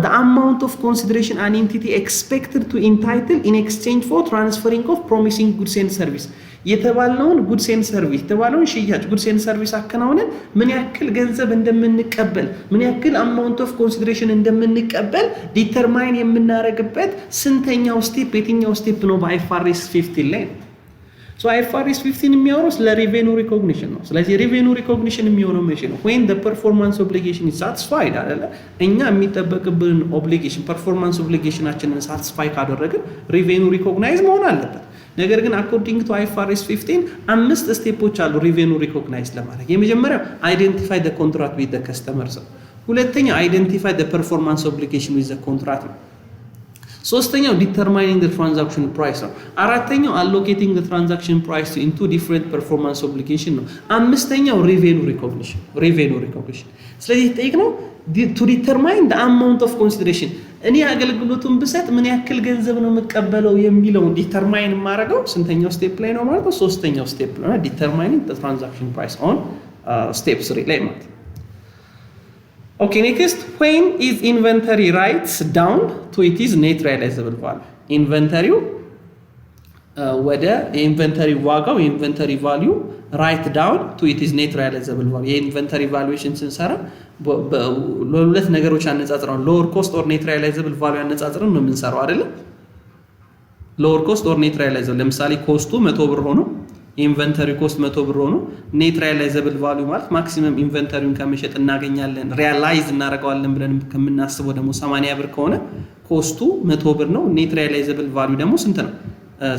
the amount of consideration an entity expected to entitle in exchange for transferring of promising goods and service የተባለውን goods and service የተባለውን ሽያጭ goods and service አከናውነን ምን ያክል ገንዘብ እንደምንቀበል ምን ያክል amount of consideration እንደምንቀበል ዲተርማይን የምናደርግበት ስንተኛው ስቴፕ የትኛው ስቴፕ ነው በአይኤፍአርኤስ 15 ላይ So IFRS 15 የሚያወራው ስለ revenue recognition ነው ስለዚህ revenue recognition የሚሆነው መቼ ነው when the performance obligation is satisfied አይደለ እኛ የሚጠበቅብን obligation performance obligationአችንን satisfy ካደረግን revenue recognize መሆን አለበት ነገር ግን according to IFRS 15 አምስት ስቴፖች አሉ revenue recognize ለማድረግ የመጀመሪያው identify the contract with the customer ሁለተኛው identify the performance obligation with the contract ሶስተኛው determining the transaction price ነው አራተኛው allocating the transaction price into different performance obligation ነው አምስተኛው revenue recognition ስለዚህ ጠይቅነው to determine the amount of consideration እኔ አገልግሎቱን ብሰጥ ምን ያክል ገንዘብ ነው መቀበለው የሚለው ዲተርማይን ማድረገው ስንተኛው ስቴፕ ላይ ነው ማለት ነው ሶስተኛው ስቴፕ ነው determining the transaction price on step 3 ላይ ማለት Okay, next, when is inventory writes down to it is net realizable value? Inventory ወደ inventory ዋጋው inventory value write down to it is net realizable value. የinventory valuation ስንሰራ ለሁለት ነገሮች አነጻጽረን lower cost or net realizable value አነጻጽረን ነው የምንሰራው አይደል? lower cost or net realizable ለምሳሌ ኮስቱ 100 ብር ሆኖ ኢንቨንተሪ ኮስት 100 ብር ሆኖ ኔት ሪያላይዘብል ቫልዩ ማለት ማክሲመም ኢንቨንተሪውን ከመሸጥ እናገኛለን ሪያላይዝ እናደርገዋለን ብለን ከምናስበው ደግሞ 80 ብር ከሆነ ኮስቱ 100 ብር ነው ኔት ሪያላይዘብል ቫልዩ ደግሞ ስንት ነው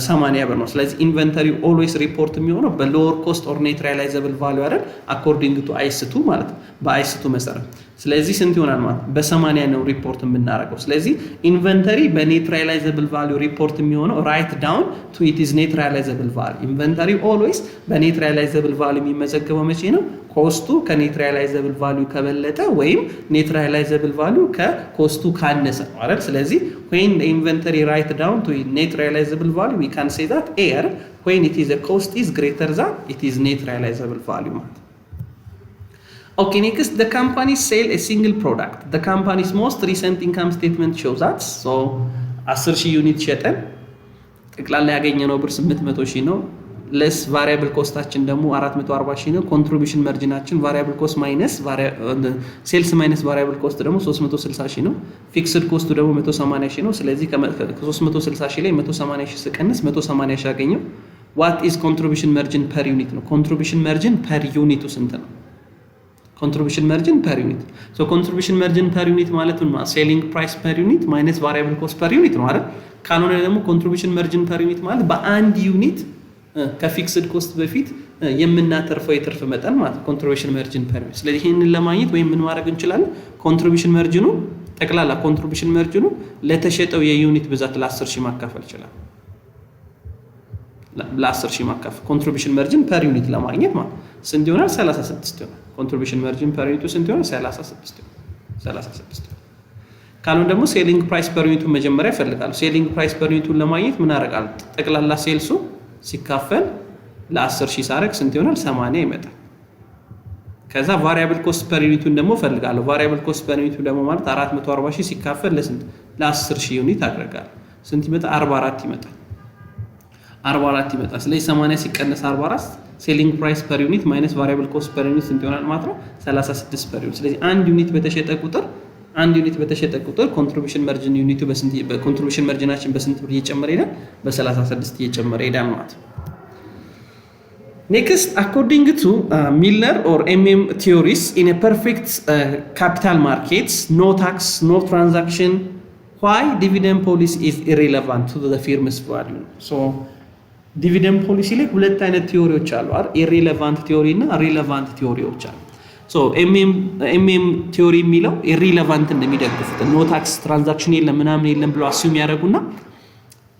80 ብር ነው ስለዚህ ኢንቨንተሪ ኦልዌይስ ሪፖርት የሚሆነው በሎወር ኮስት ኦር ኔት ሪያላይዘብል ቫልዩ አይደል አኮርዲንግ ቱ አይስ2 ማለት በአይስ2 መሰረት ስለዚህ ስንት ይሆናል ማለት በ80 ነው ሪፖርት የምናደርገው ስለዚህ ኢንቨንተሪ በኔት ሪያላይዘብል ቫልዩ ሪፖርት የሚሆነው ራይት ዳውን ቱ ኢት ኢዝ ኔት ሪያላይዘብል ቫልዩ ኢንቨንተሪ ኦልዌይስ በኔት ሪያላይዘብል ቫልዩ የሚመዘገበው መቼ ነው ኮስቱ ከኔት ሪያላይዘብል ቫልዩ ከበለጠ ወይም ኔት ሪያላይዘብል ቫልዩ ከኮስቱ ካነሰ አይደል ስለዚህ when the inventory write down to net realizable value we can say that here when it is a cost is greater than it is net realizable value Okay, next the company sell a single product the company's most recent income statement shows that so 10,000 ዩኒት ሸጠን ጠቅላላ ያገኘነው ብር 800,000 ነው less variable cost-አችን ደግሞ 440,000 ነው contribution margin-አችን variable cost minus sales minus variable cost ደግሞ 360,000 ነው fixed cost ደግሞ 180,000 ነው ስለዚህ ከ360,000 ላይ 180,000 ስቀንስ 180,000 ያገኘው what is contribution margin per unit ነው contribution margin per unit ስንት ነው contribution margin per unit so contribution margin per unit ማለት ነው selling price per unit minus variable cost per unit ነው አይደል ካልሆነ ደግሞ contribution margin per unit ማለት በአንድ ዩኒት ከፊክስድ ኮስት በፊት የምናተርፈው የትርፍ መጠን ማለት ኮንትሪቢዩሽን ማርጂን ፐር ዩኒት ስለዚህ ይሄንን ለማግኘት ወይም ምን ማድረግ እንችላለን ኮንትሪቢዩሽን ማርጂኑ ጠቅላላ ኮንትሪቢዩሽን ማርጂኑ ለተሸጠው የዩኒት ብዛት ለ10,000 ማካፈል ይችላል ለ10,000 ማካፈል ኮንትሪቢዩሽን ማርጂን ፐር ዩኒት ለማግኘት ማለት ስንት ይሆናል 36 ይሆናል ኮንትሪቢዩሽን ማርጂን ፐር ዩኒቱ ስንት ይሆናል 36 ካልሆነ ደግሞ ሴሊንግ ፕራይስ ፐር ዩኒቱ መጀመሪያ ይፈልጋሉ ሴሊንግ ፕራይስ ፐር ዩኒቱን ለማግኘት ምን አደርጋለሁ ጠቅላላ ሴልሱ ሲካፈል ለ10,000 ሳረክ ስንት ይሆናል 80 ይመጣል ከዛ ቫሪያብል ኮስት ፐር ዩኒቱን ደግሞ ፈልጋለሁ ቫሪያብል ኮስት ፐር ዩኒቱ ደግሞ ማለት 440,000 ሲካፈል ለስንት ለ10,000 ዩኒት አድርጋለሁ ስንት ይመጣ 44 ይመጣል ስለዚህ 80 ሲቀነስ 44 ሴሊንግ ፕራይስ ፐር ዩኒት ማይነስ ቫሪያብል ኮስት ፐር ዩኒት ስንት ይሆናል ማለት ነው 36 ፐር ዩኒት ስለዚህ አንድ ዩኒት በተሸጠ ቁጥር ኮንትሪቢዩሽን ማርጂን ዩኒቱ በስንት በኮንትሪቢዩሽን ማርጂናችን በስንት ብር እየጨመረ ይላል በ36 እየጨመረ ይላል ማለት ነው Next, according to Miller or MM theories, in a perfect capital markets, no tax, no transaction, why dividend policy is irrelevant to the firm's value? So, dividend policy like ሁለት አይነት ቲዮሪዎች አሉ አይደል? irrelevant theory እና relevant theoryዎች አሉ። So, MM theory የሚለው irrelevant እንደሚደግፉት no tax transaction የለም ምናምን የለም ብለው assume ያደርጉና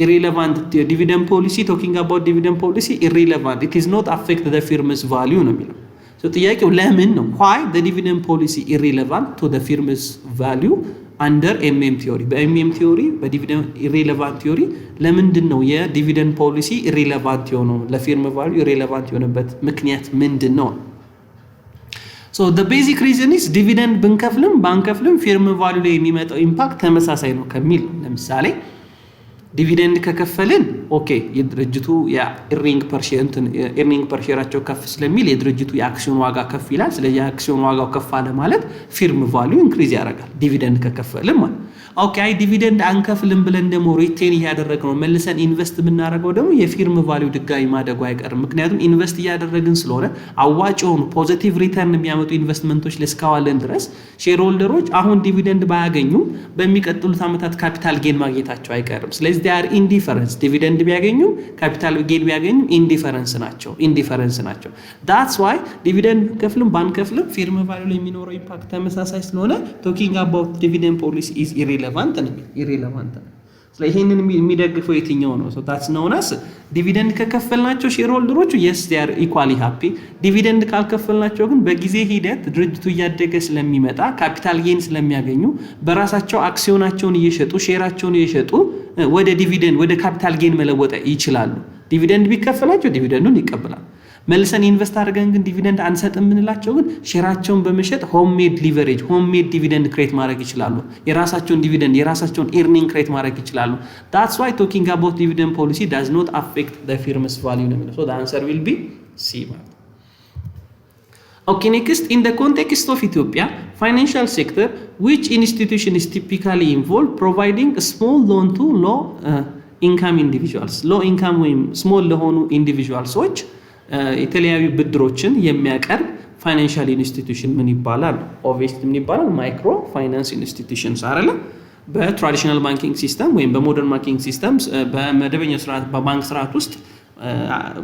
irrelevant dividend policy talking about dividend policy irrelevant it is not affect the firm's value ነው የሚለው so ጥያቄው ለምን ነው why the dividend policy irrelevant to the firm's value under MM theory በMM theory በዲቪደንድ irrelevant theory ለምንድን ነው የዲቪደንድ ፖሊሲ irrelevant የሆነው ለፊርም value irrelevant የሆነበት ምክንያት ምንድን ነው So the basic reason is dividend ብንከፍልም ባንከፍልም ፌርም ቫልዩ ላይ የሚመጣው ኢምፓክት ተመሳሳይ ነው ከሚል ለምሳሌ ዲቪደንድ ከከፈልን ኦኬ የድርጅቱ የኢርኒንግ ፐር ሼራቸው ከፍ ስለሚል የድርጅቱ የአክሲዮን ዋጋ ከፍ ይላል ስለዚህ የአክሲዮን ዋጋው ከፍ አለ ማለት ፌርም ቫልዩ ኢንክሪዝ ያደርጋል ዲቪደንድ ከከፈልን ማለት ኦኬ አይ ዲቪደንድ አንከፍልም ብለን ደግሞ ሪቴን ያደረግነው መልሰን ኢንቨስት የምናደርገው ደግሞ የፌርም ቫልዩ ድጋሚ ማደጉ አይቀርም ምክንያቱም ኢንቨስት ያደረግን ስለሆነ አዋጭ ሆኑ ፖዚቲቭ ሪተርን የሚያመጡ ኢንቨስትመንቶች ለስካዋለን ድረስ ሼር ሆልደሮች አሁን ዲቪደንድ ባያገኙ በሚቀጥሉት አመታት ካፒታል ጌን ማግኘታቸው አይቀርም ስለዚህ they are indifference ዲቪደንድ ቢያገኙ ካፒታል ጌን ቢያገኙ ኢንዲፈረንስ ናቸው that's why ዲቪደንድ ከፍልም ባንከፍልም ፌርም ቫልዩ ላይ የሚኖረው ኢምፓክት ተመሳሳይ ስለሆነ talking about dividend policy is irrelevant ስለዚህ ይሄንን የሚደግፈው የትኛው ነው so that's known as ዲቪደንድ ከከፈልናቸው ሼር ሆልደሮቹ yes they are equally happy ዲቪደንድ ካልከፈልናቸው ግን በጊዜ ሂደት ድርጅቱ እያደገ ስለሚመጣ ካፒታል ጌን ስለሚያገኙ በራሳቸው አክሲዮናቸውን እየሸጡ ሼራቸውን እየሸጡ ወደ ዲቪደንድ ወደ ካፒታል ጌን መለወጥ ይችላሉ ዲቪደንድ ቢከፈላቸው ዲቪደንዱን ይቀበላሉ መልሰን ኢንቨስት አድርገን ግን ዲቪደንድ አንሰጥም እንላቸው ግን ሼራቸውን በመሸጥ ሆምሜድ ሊቨሬጅ ሆምሜድ ዲቪደንድ ክሬት ማድረግ ይችላሉ የራሳቸውን ዲቪደንድ የራሳቸውን ኤርኒንግ ክሬት ማድረግ ይችላሉ that's why talking about dividend policy does not affect the firm's value so the answer will be C Okay, next, in the context of Ethiopia, financial sector, which institution is typically involved providing a small loan to low income individuals? Low income small loan individuals, which የተለያዩ ብድሮችን የሚያቀርብ ፋይናንሻል ኢንስቲትዩሽን ምን ይባላል? ኦብቪየስሊ ምን ይባላል? ማይክሮ ፋይናንስ ኢንስቲትዩሽንስ አይደለ? በትራዲሽናል ባንኪንግ ሲስተም ወይም በሞደርን ባንኪንግ ሲስተምስ በመደበኛ ስርዓት በባንክ ስርዓት ውስጥ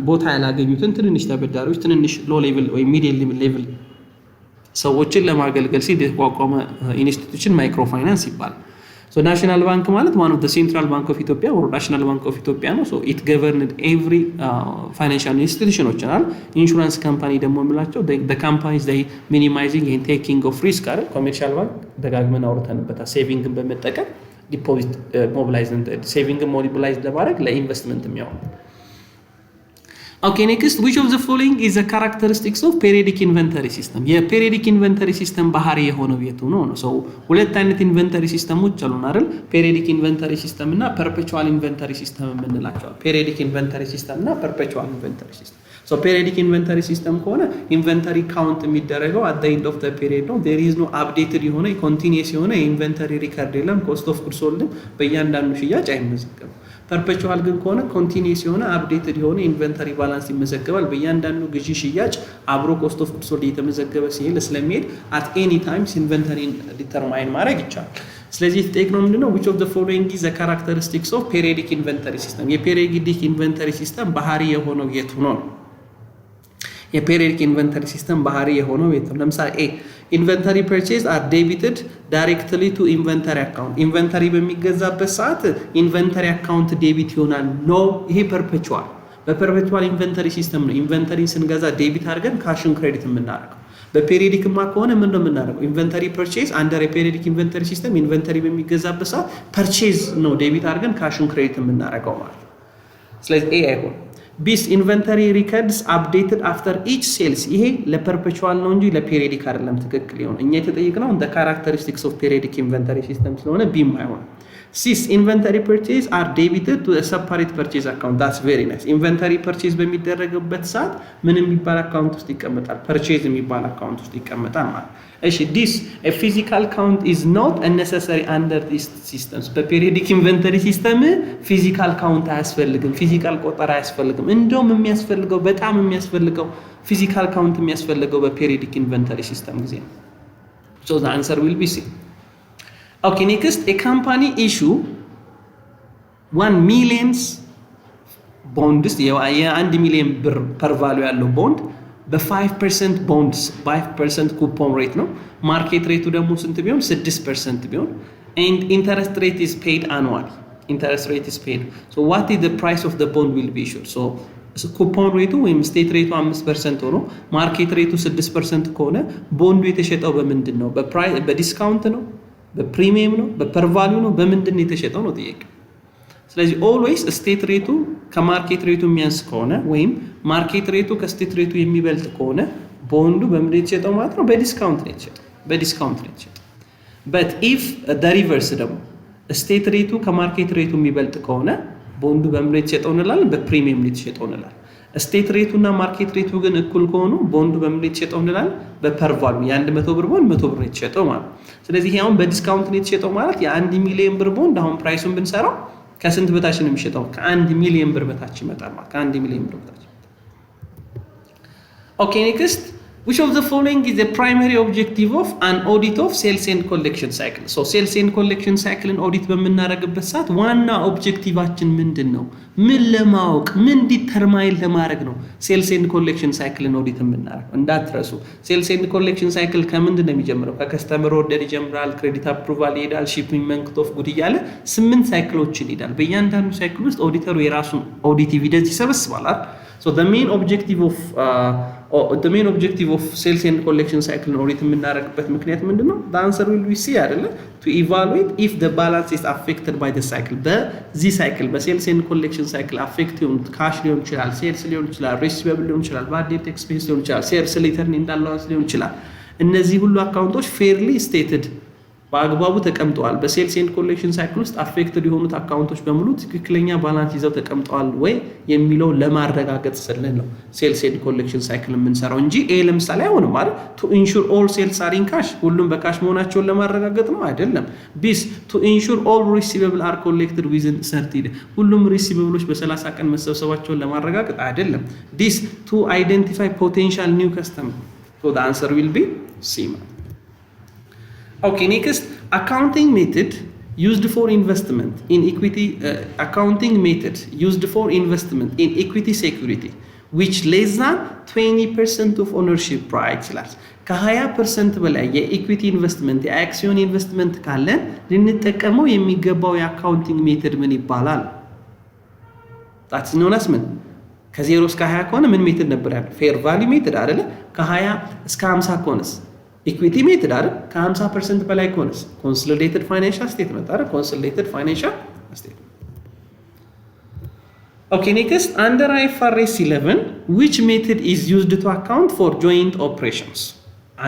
ቦታ ያላገኙትን ትንንሽ ተበዳሪዎች ትንንሽ ሎ ሌቭል ወይ ሚዲየም ሌቭል ሰዎችን ለማገልገል ሲል የተቋቋመ ኢንስቲትዩሽን ማይክሮ ፋይናንስ ይባላል። So National Bank ማለት one of the Central Bank of Ethiopia or National Bank of Ethiopia ነው so it governed every financial institution ኦችናል ኢንሹራንስ ካምፓኒ ደግሞ የሚላቸው the companies they minimizing and taking of risk አይደል ኮሜርሻል ባንክ ደጋግመን አውርተንበታል ሴቪንግን በመጠቀም ዲፖዚት ሞቢላይዝ ሴቪንግ ሞቢላይዝ ለማድረግ ለኢንቨስትመንት የሚያውል Okay, next, which of the following is the characteristics of periodic inventory system? Yeah, periodic inventory system ባህሪ የሆነው የቱ ነው? So ሁለት አይነት ኢንቨንተሪ ሲስተሞች አሉን አይደል? periodic inventory system እና perpetual inventory system የምንላቸው። periodic inventory system እና perpetual inventory system. So periodic inventory system ከሆነ inventory count የሚደረገው at the end of the period ነው። There is no updated የሆነ continuous የሆነ inventory record የለም። cost of goods sold በእያንዳንዱ ሽያጭ አይመዘገብም። perpetual ግን ከሆነ continuous የሆነ updated የሆነ inventory balance ይመዘገባል በእያንዳንዱ ግዢ ሽያጭ አብሮ cost of goods sold እየተመዘገበ ሲሄድ ስለሚሄድ at any times inventory determine ማድረግ ይቻላል። ስለዚህ የተጠየቅነው ምንድነው which of the following is the characteristics of periodic inventory system? የፔሪዮዲክ ኢንቨንተሪ ሲስተም ባህሪ የሆነው የቱ ነው? የፔሪዮዲክ ኢንቨንተሪ ሲስተም ባህሪ የሆነው የቱ ነው? ለምሳሌ ኤ ኢንቨንተሪ ፐርቼዝ አር ዴቢትድ ዳይሬክትሊ ቱ ኢንቨንተሪ አካውንት ኢንቨንተሪ በሚገዛበት ሰዓት ኢንቨንተሪ አካውንት ዴቢት ይሆናል። ኖ ይሄ ፐርፔቹዋል በፐርፔቹዋል ኢንቨንተሪ ሲስተም ነው ኢንቨንተሪ ስንገዛ ዴቢት አድርገን ካሽን ክሬዲት የምናደርገው። በፔሪዮዲክማ ከሆነ ምን ነው የምናደርገው? ኢንቨንተሪ ፐርቼዝ አንደር የፔሪዮዲክ ኢንቨንተሪ ሲስተም ኢንቨንተሪ በሚገዛበት ሰዓት ፐርቼዝ ነው ዴቢት አድርገን ካሽን ክሬዲት የምናደርገው ማለት ነው። ስለዚህ ኤ አይሆን ቢስ ኢንቨንተሪ ሪከርድስ አፕዴትድ አፍተር ኢች ሴልስ ይሄ ለፐርፔቹዋል ነው እንጂ ለፔሪዮዲክ አይደለም። ትክክል ይሆን እኛ የተጠየቅነው እንደ ካራክተሪስቲክስ ኦፍ ፔሪዮዲክ ኢንቨንተሪ ሲስተም ስለሆነ ቢም አይሆን። ሲስ ኢንቨንተሪ ፐርቼዝ አር ዴቢትድ ቱ ሰፓሬት ፐርቼዝ አካውንት ዳትስ ቬሪ ናይስ። ኢንቨንተሪ ፐርቼዝ በሚደረግበት ሰዓት ምን የሚባል አካውንት ውስጥ ይቀመጣል? ፐርቼዝ የሚባል አካውንት ውስጥ ይቀመጣል ማለት። እሺ ዲስ a physical count is not necessary under these systems በፔሪዮዲክ ኢንቨንተሪ ሲስተም ፊዚካል ካውንት አያስፈልግም፣ ፊዚካል ቆጠራ አያስፈልግም። እንደውም የሚያስፈልገው በጣም የሚያስፈልገው ፊዚካል ካውንት የሚያስፈልገው በፔሪዮዲክ ኢንቨንተሪ ሲስተም ጊዜ ነው። so the answer will be C. Okay, next, a company issue 1 million bonds የ1 ሚሊዮን ብር ፐር ቫልዩ ያለው ቦንድ በ5% ቦንድስ 5% ኩፖን ሬት ነው። ማርኬት ሬቱ ደግሞ ስንት ቢሆን 6% ቢሆን and interest rate is paid annually. Interest rate is paid. So what is the price of the bond will be issued? So ኩፖን ሬቱ ወይም ስቴት ሬቱ 5% ሆኖ ማርኬት ሬቱ 6% ከሆነ ቦንዱ የተሸጠው በምንድን ነው? በዲስካውንት ነው? በፕሪሚየም ነው? በፐር ቫልዩ ነው? በምንድን ነው የተሸጠው ነው ጥያቄ። ስለዚህ ኦልዌይስ ስቴት ሬቱ ከማርኬት ሬቱ የሚያንስ ከሆነ ወይም ማርኬት ሬቱ ከስቴት ሬቱ የሚበልጥ ከሆነ ቦንዱ በምን የተሸጠው ማለት ነው? በዲስካውንት ነው የተሸጠው። but if the reverse ደግሞ ስቴት ሬቱ ከማርኬት ሬቱ የሚበልጥ ከሆነ ቦንዱ በምን የተሸጠው እንላለን? በፕሪሚየም የተሸጠው እንላለን። ስቴት ሬቱ እና ማርኬት ሬቱ ግን እኩል ከሆኑ ቦንዱ በምን የተሸጠው እንላለን? በፐር ቫልዩ የ100 ብር ቦንድ 100 ብር የተሸጠው ማለት ነው። ስለዚህ ይሄ አሁን በዲስካውንት ነው የተሸጠው ማለት የ1 ሚሊዮን ብር ቦንድ አሁን ፕራይሱን ብንሰራው ከስንት በታች ነው የሚሸጠው? ከ1 ሚሊዮን ብር በታች ይመጣል ማለት ከ1 ሚሊዮን ብር በታች። ኦኬ ኔክስት which of the following is the primary objective of an audit of sales and collection cycle? so sales and collection cycle ኦዲት በምናደርግበት ሰዓት ዋና ኦብጀክቲቫችን ምንድነው? ምን ለማወቅ ምን ዲተርማይን ለማድረግ ነው ሴልስ ኤንድ ኮሌክሽን ሳይክልን ኦዲት የምናደርገው? እንዳትረሱ ሴልስ ኤንድ ኮሌክሽን ሳይክል ከምንድን ነው የሚጀምረው? ከከስተመር ኦርደር ይጀምራል፣ ክሬዲት አፕሩቫል ይሄዳል፣ ሺፒንግ መንክት ኦፍ ጉድ እያለ 8 ሳይክሎችን ይሄዳል። በእያንዳንዱ ሳይክል ውስጥ ኦዲተሩ የራሱን ኦዲት ኤቪደንስ ይሰበስባል አይደል? so the main objective of sales and collection cycle ኦዲት የምናደርግበት ምክንያት ምንድነው? the answer will be C አይደለ? to evaluate if the balance is affected by the cycle በዚህ ሳይክል በሴልስ ኤንድ ኮሌክሽን ሳይክል አፌክት የሆኑት ካሽ ሊሆን ይችላል፣ ሴልስ ሊሆን ይችላል፣ ሪሲቨብል ሊሆን ይችላል፣ ባድ ዴት ኤክስፔንስ ሊሆን ይችላል፣ ሴልስ ሪተርን ኤንድ አላዋንስ ሊሆን ይችላል። እነዚህ ሁሉ አካውንቶች ፌርሊ ስቴትድ በአግባቡ ተቀምጠዋል። በሴልስ ኤንድ ኮሌክሽን ሳይክል ውስጥ አፌክትድ የሆኑት አካውንቶች በሙሉ ትክክለኛ ባላንስ ይዘው ተቀምጠዋል ወይ የሚለው ለማረጋገጥ ስልን ነው ሴልስ ኤንድ ኮሌክሽን ሳይክል የምንሰራው እንጂ ለምሳሌ አይሆንም አይደል? to ensure all sales are in cash ሁሉም በካሽ መሆናቸውን ለማረጋገጥ ነው አይደለም። ቢስ to ensure all receivable are collected within 30 days ሁሉም ሪሲቨብሎች በ30 ቀን መሰብሰባቸውን ለማረጋገጥ አይደለም። this to identify potential new customer so the answer will be C. Okay, next, accounting method used for investment in equity security which less than 20% of ownership price ይላል። ከ20% በላይ የኢኩዊቲ ኢንቨስትመንት የአክሲዮን ኢንቨስትመንት ካለን ልንጠቀመው የሚገባው የአካውንቲንግ ሜተድ ምን ይባላል? that's known as ምን? ከ0 እስከ 20 ከሆነ ምን ሜተድ ነበር ያለው? ፌር ቫልዩ ሜተድ አይደለ? ከ20 እስከ 50 ከሆነስ ኢኩዊቲ ሜተድ አይደል? ከ50% በላይ ከሆነስ ኮንሶሊዴትድ ፋይናንሻል ስቴትመንት አይደል? ኮንሶሊዴትድ ፋይናንሻል ስቴትመንት። ኦኬ ኔክስት አንደር IFRS 11 which method is used to account for joint operations?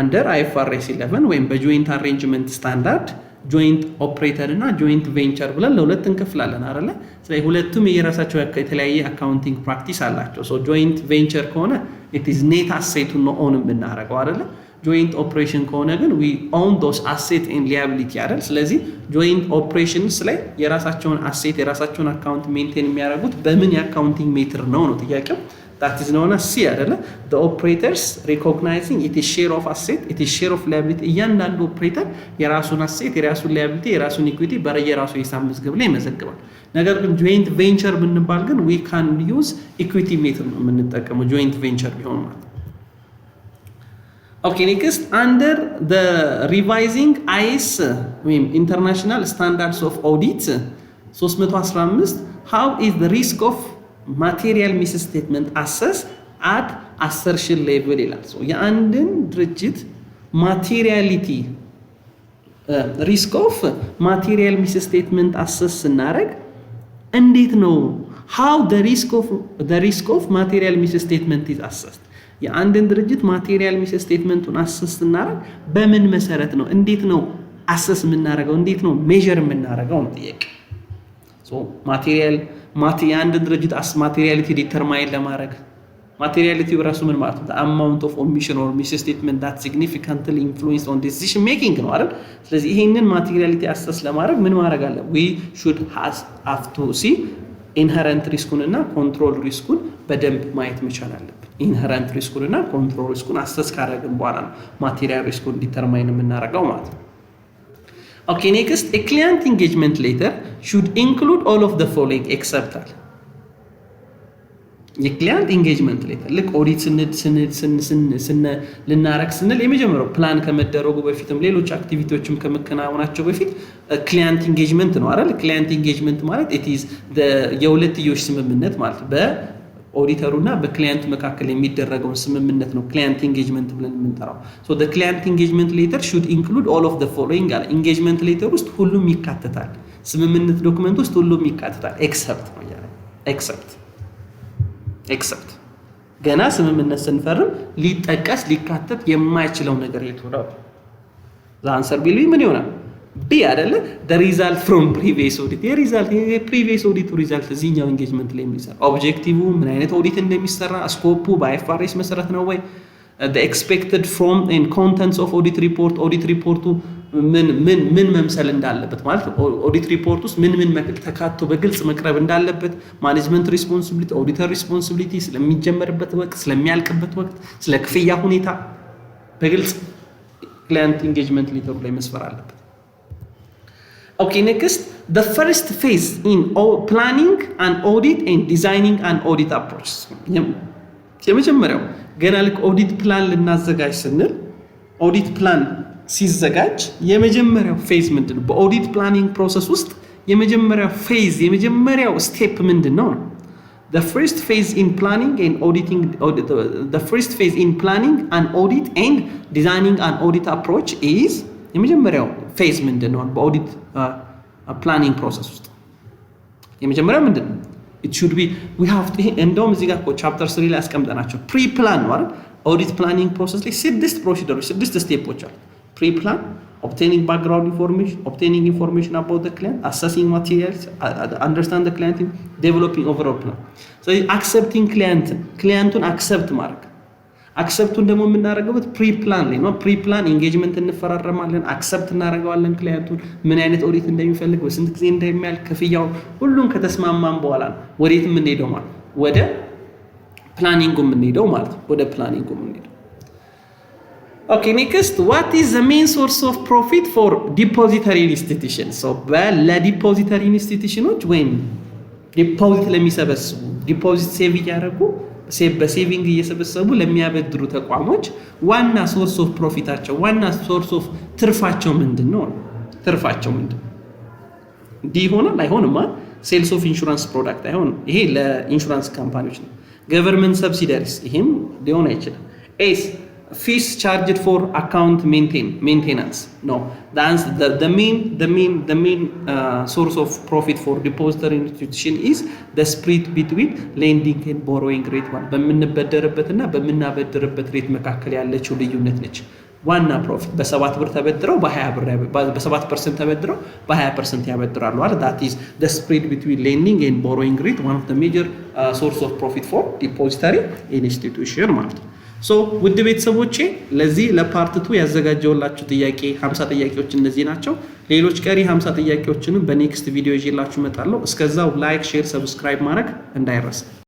አንደር IFRS 11 ወይም በጆይንት አሬንጅመንት ስታንዳርድ ጆይንት ኦፕሬተር እና ጆይንት ቬንቸር ብለን ለሁለት እንከፍላለን አይደለ? ስለዚህ ሁለቱም የራሳቸው የተለያየ አካውንቲንግ ፕራክቲስ አላቸው። ሶ ጆይንት ቬንቸር ከሆነ it is net asset ነው ኦን የምናደርገው አይደለ? ጆይንት ኦፕሬሽን ከሆነ ግን we own those asset and liability አይደል? ስለዚህ ጆይንት ኦፕሬሽንስ ላይ የራሳቸውን አሴት የራሳቸውን አካውንት ሜንቴን የሚያደርጉት በምን የአካውንቲንግ ሜትር ነው ጥያቄው። that is known as C አይደለ? the operators recognizing it is share of asset it is share of liability እያንዳንዱ ኦፕሬተር የራሱን አሴት የራሱን liability የራሱን ኢኩዊቲ በየራሱ ሂሳብ መዝገብ ላይ ይመዘግባል። ነገር ግን ጆይንት ቬንቸር ብንባል ግን we can use equity method ነው የምንጠቀመው ጆይንት ቬንቸር ቢሆን ማለት ነው። Okay, next under the revising IS International Standards of Audit 315 how is the risk of material misstatement assessed at assertion level ይላል። so የአንድን ድርጅት materiality risk of material misstatement assess ስናደርግ እንዴት ነው how the risk of material misstatement is assessed የአንድን ድርጅት ማቴሪያል ሚስ ስቴትመንቱን አሰስ እናደርግ በምን መሰረት ነው? እንዴት ነው አሰስ የምናደርገው? እንዴት ነው ሜዠር የምናደርገው ነው ጥያቄ። ሶ የአንድ ድርጅት ማቴሪያሊቲ ዲተርማይን ለማድረግ ማቴሪያሊቲ በራሱ ምን ማለት ነው? አማውንት ኦፍ ኦሚሽን ኦር ሚስ ስቴትመንት ዳት ሲግኒፊካንትሊ ኢንፍሉዌንስ ኦን ዲሲዥን ሜኪንግ ነው አይደል? ስለዚህ ይሄንን ማቴሪያሊቲ አሰስ ለማድረግ ምን ማድረግ አለ? we should have to see ኢንሄረንት ሪስኩን እና ኮንትሮል ሪስኩን በደንብ ማየት መቻል አለብን። ኢንሄረንት ሪስኩን እና ኮንትሮል ሪስኩን አሰስ ካደረግን በኋላ ነው ማቴሪያል ሪስኩን ዲተርማይን የምናደርገው ማለት ነው። ኦኬ ኔክስት a client engagement letter should include all of the following except አለ። የክሊያንት ኢንጌጅመንት ሌተር ልክ ኦዲት ልናረግ ስንል የመጀመሪያው ፕላን ከመደረጉ በፊትም ሌሎች አክቲቪቲዎችም ከመከናወናቸው በፊት ክሊያንት ኢንጌጅመንት ነው አይደል? ክሊያንት ኢንጌጅመንት ማለት it is የሁለትዮሽ ስምምነት ማለት በኦዲተሩና በክሊያንቱ መካከል የሚደረገውን ስምምነት ነው ክሊያንት ኢንጌጅመንት ብለን የምንጠራው። so the client engagement letter should include all of the following አለ። ኢንጌጅመንት ሌተር ውስጥ ሁሉም ይካተታል። ስምምነት ዶክመንት ውስጥ ሁሉም ይካተታል except ነው ያለው except ገና ስምምነት ስንፈርም ሊጠቀስ ሊካተት የማይችለው ነገር የቱ ነው? the answer will be ምን ይሆናል? ቢ አይደለ? the result from previous audit የፕሪቪየስ ኦዲቱ ሪዛልት እዚህኛው ኢንጌጅመንት ላይ የሚሰራ ኦብጀክቲቭ ምን አይነት ኦዲት እንደሚሰራ ስኮፑ በአይኤፍአርኤስ መሰረት ነው ወይ the expected from and contents of audit report ኦዲት ሪፖርቱ ምን መምሰል እንዳለበት ማለት ኦዲት ሪፖርት ውስጥ ምን ተካቶ በግልጽ መቅረብ እንዳለበት ማኔጅመንት ሪስፖንሲቢሊቲ ኦዲተር ሪስፖንሲቢሊቲ ስለሚጀመርበት ወቅት ስለሚያልቅበት ወቅት ስለ ክፍያ ሁኔታ በግልጽ ክላይንት ኢንጌጅመንት ሌተሩ ላይ መስፈር አለበት። Okay, next, the first phase in planning an audit and designing an audit approach. የመጀመሪያው ገና ልክ ኦዲት ፕላን ልናዘጋጅ ስንል ኦዲት ፕላን ሲዘጋጅ የመጀመሪያው ፌዝ ምንድነው? በኦዲት ፕላኒንግ ፕሮሰስ ውስጥ የመጀመሪያው ፌዝ የመጀመሪያው ስቴፕ ምንድነው? The first phase in planning and auditing the first phase in planning an audit and designing an audit approach is የመጀመሪያው ፌዝ ምንድነው? በኦዲት ፕላኒንግ ፕሮሰስ ውስጥ የመጀመሪያው ምንድነው? it should be we have to እንደውም እዚህ ጋር ቻፕተር 3 ላይ አስቀምጠናቸው ፕሪ ፕላን ነው አይደል? ኦዲት ፕላኒንግ ፕሮሰስ ላይ 6 ፕሮሲጀሮች 6 ስቴፖች አሉ። ፕሪ ፕላን obtaining background information, obtaining information about the client, assessing materials, understand the client, developing overall plan. So accepting clientን accept ማድረግ አክሰፕቱን ደግሞ የምናደርገበት ፕሪ ፕላን ላይ ነው። ፕሪ ፕላን ኢንጌጅመንት እንፈራረማለን፣ አክሰፕት እናደርገዋለን ክላይንቱን ምን አይነት ኦዲት እንደሚፈልግ በስንት ጊዜ እንደሚያልቅ ክፍያው ሁሉም ከተስማማን በኋላ ነው ወዴት የምንሄደው ማለት ወደ ፕላኒንጉ የምንሄደው ማለት ወደ ፕላኒንጉ የምንሄደው። ኦኬ ኔክስት ዋት ኢዝ ዘ ሜን ሶርስ ኦፍ ፕሮፊት ፎር ዲፖዚተሪ ኢንስቲትዩሽን። ሶ ለዲፖዚተሪ ኢንስቲትዩሽኖች ወይም ዲፖዚት ለሚሰበስቡ ዲፖዚት ሴቭ እያደረጉ በሴቪንግ እየሰበሰቡ ለሚያበድሩ ተቋሞች ዋና ሶርስ ኦፍ ፕሮፊታቸው ዋና ሶርስ ኦፍ ትርፋቸው ምንድነው? ትርፋቸው ምንድነው? ዲ ይሆናል አይሆንማ? ሴልስ ኦፍ ኢንሹራንስ ፕሮዳክት አይሆንም። ይሄ ለኢንሹራንስ ካምፓኒዎች ነው። ገቨርንመንት ሰብሲዲያሪስ ይሄም ሊሆን አይችልም። ኤስ fees charged for account maintenance. No, the main source of profit for depository institution is the spread between lending and borrowing rate. በምንበደርበትና በምናበድርበት ሬት መካከል ያለችው ልዩነት ነች ዋና ፕሮፊት። በ7 ብር ተበድረው በ7% ተበድረው በ20% ያበድራሉ አይደል? that is the spread between lending and borrowing rate, one of the major source of profit for depository institution ማለት ነው። ሶ ውድ ቤተሰቦቼ ለዚህ ለፓርት 2 ያዘጋጀውላችሁ ጥያቄ 50 ጥያቄዎች እነዚህ ናቸው። ሌሎች ቀሪ 50 ጥያቄዎችንም በኔክስት ቪዲዮ ይዤላችሁ እመጣለሁ። እስከዛው ላይክ፣ ሼር፣ ሰብስክራይብ ማድረግ እንዳይረሳ።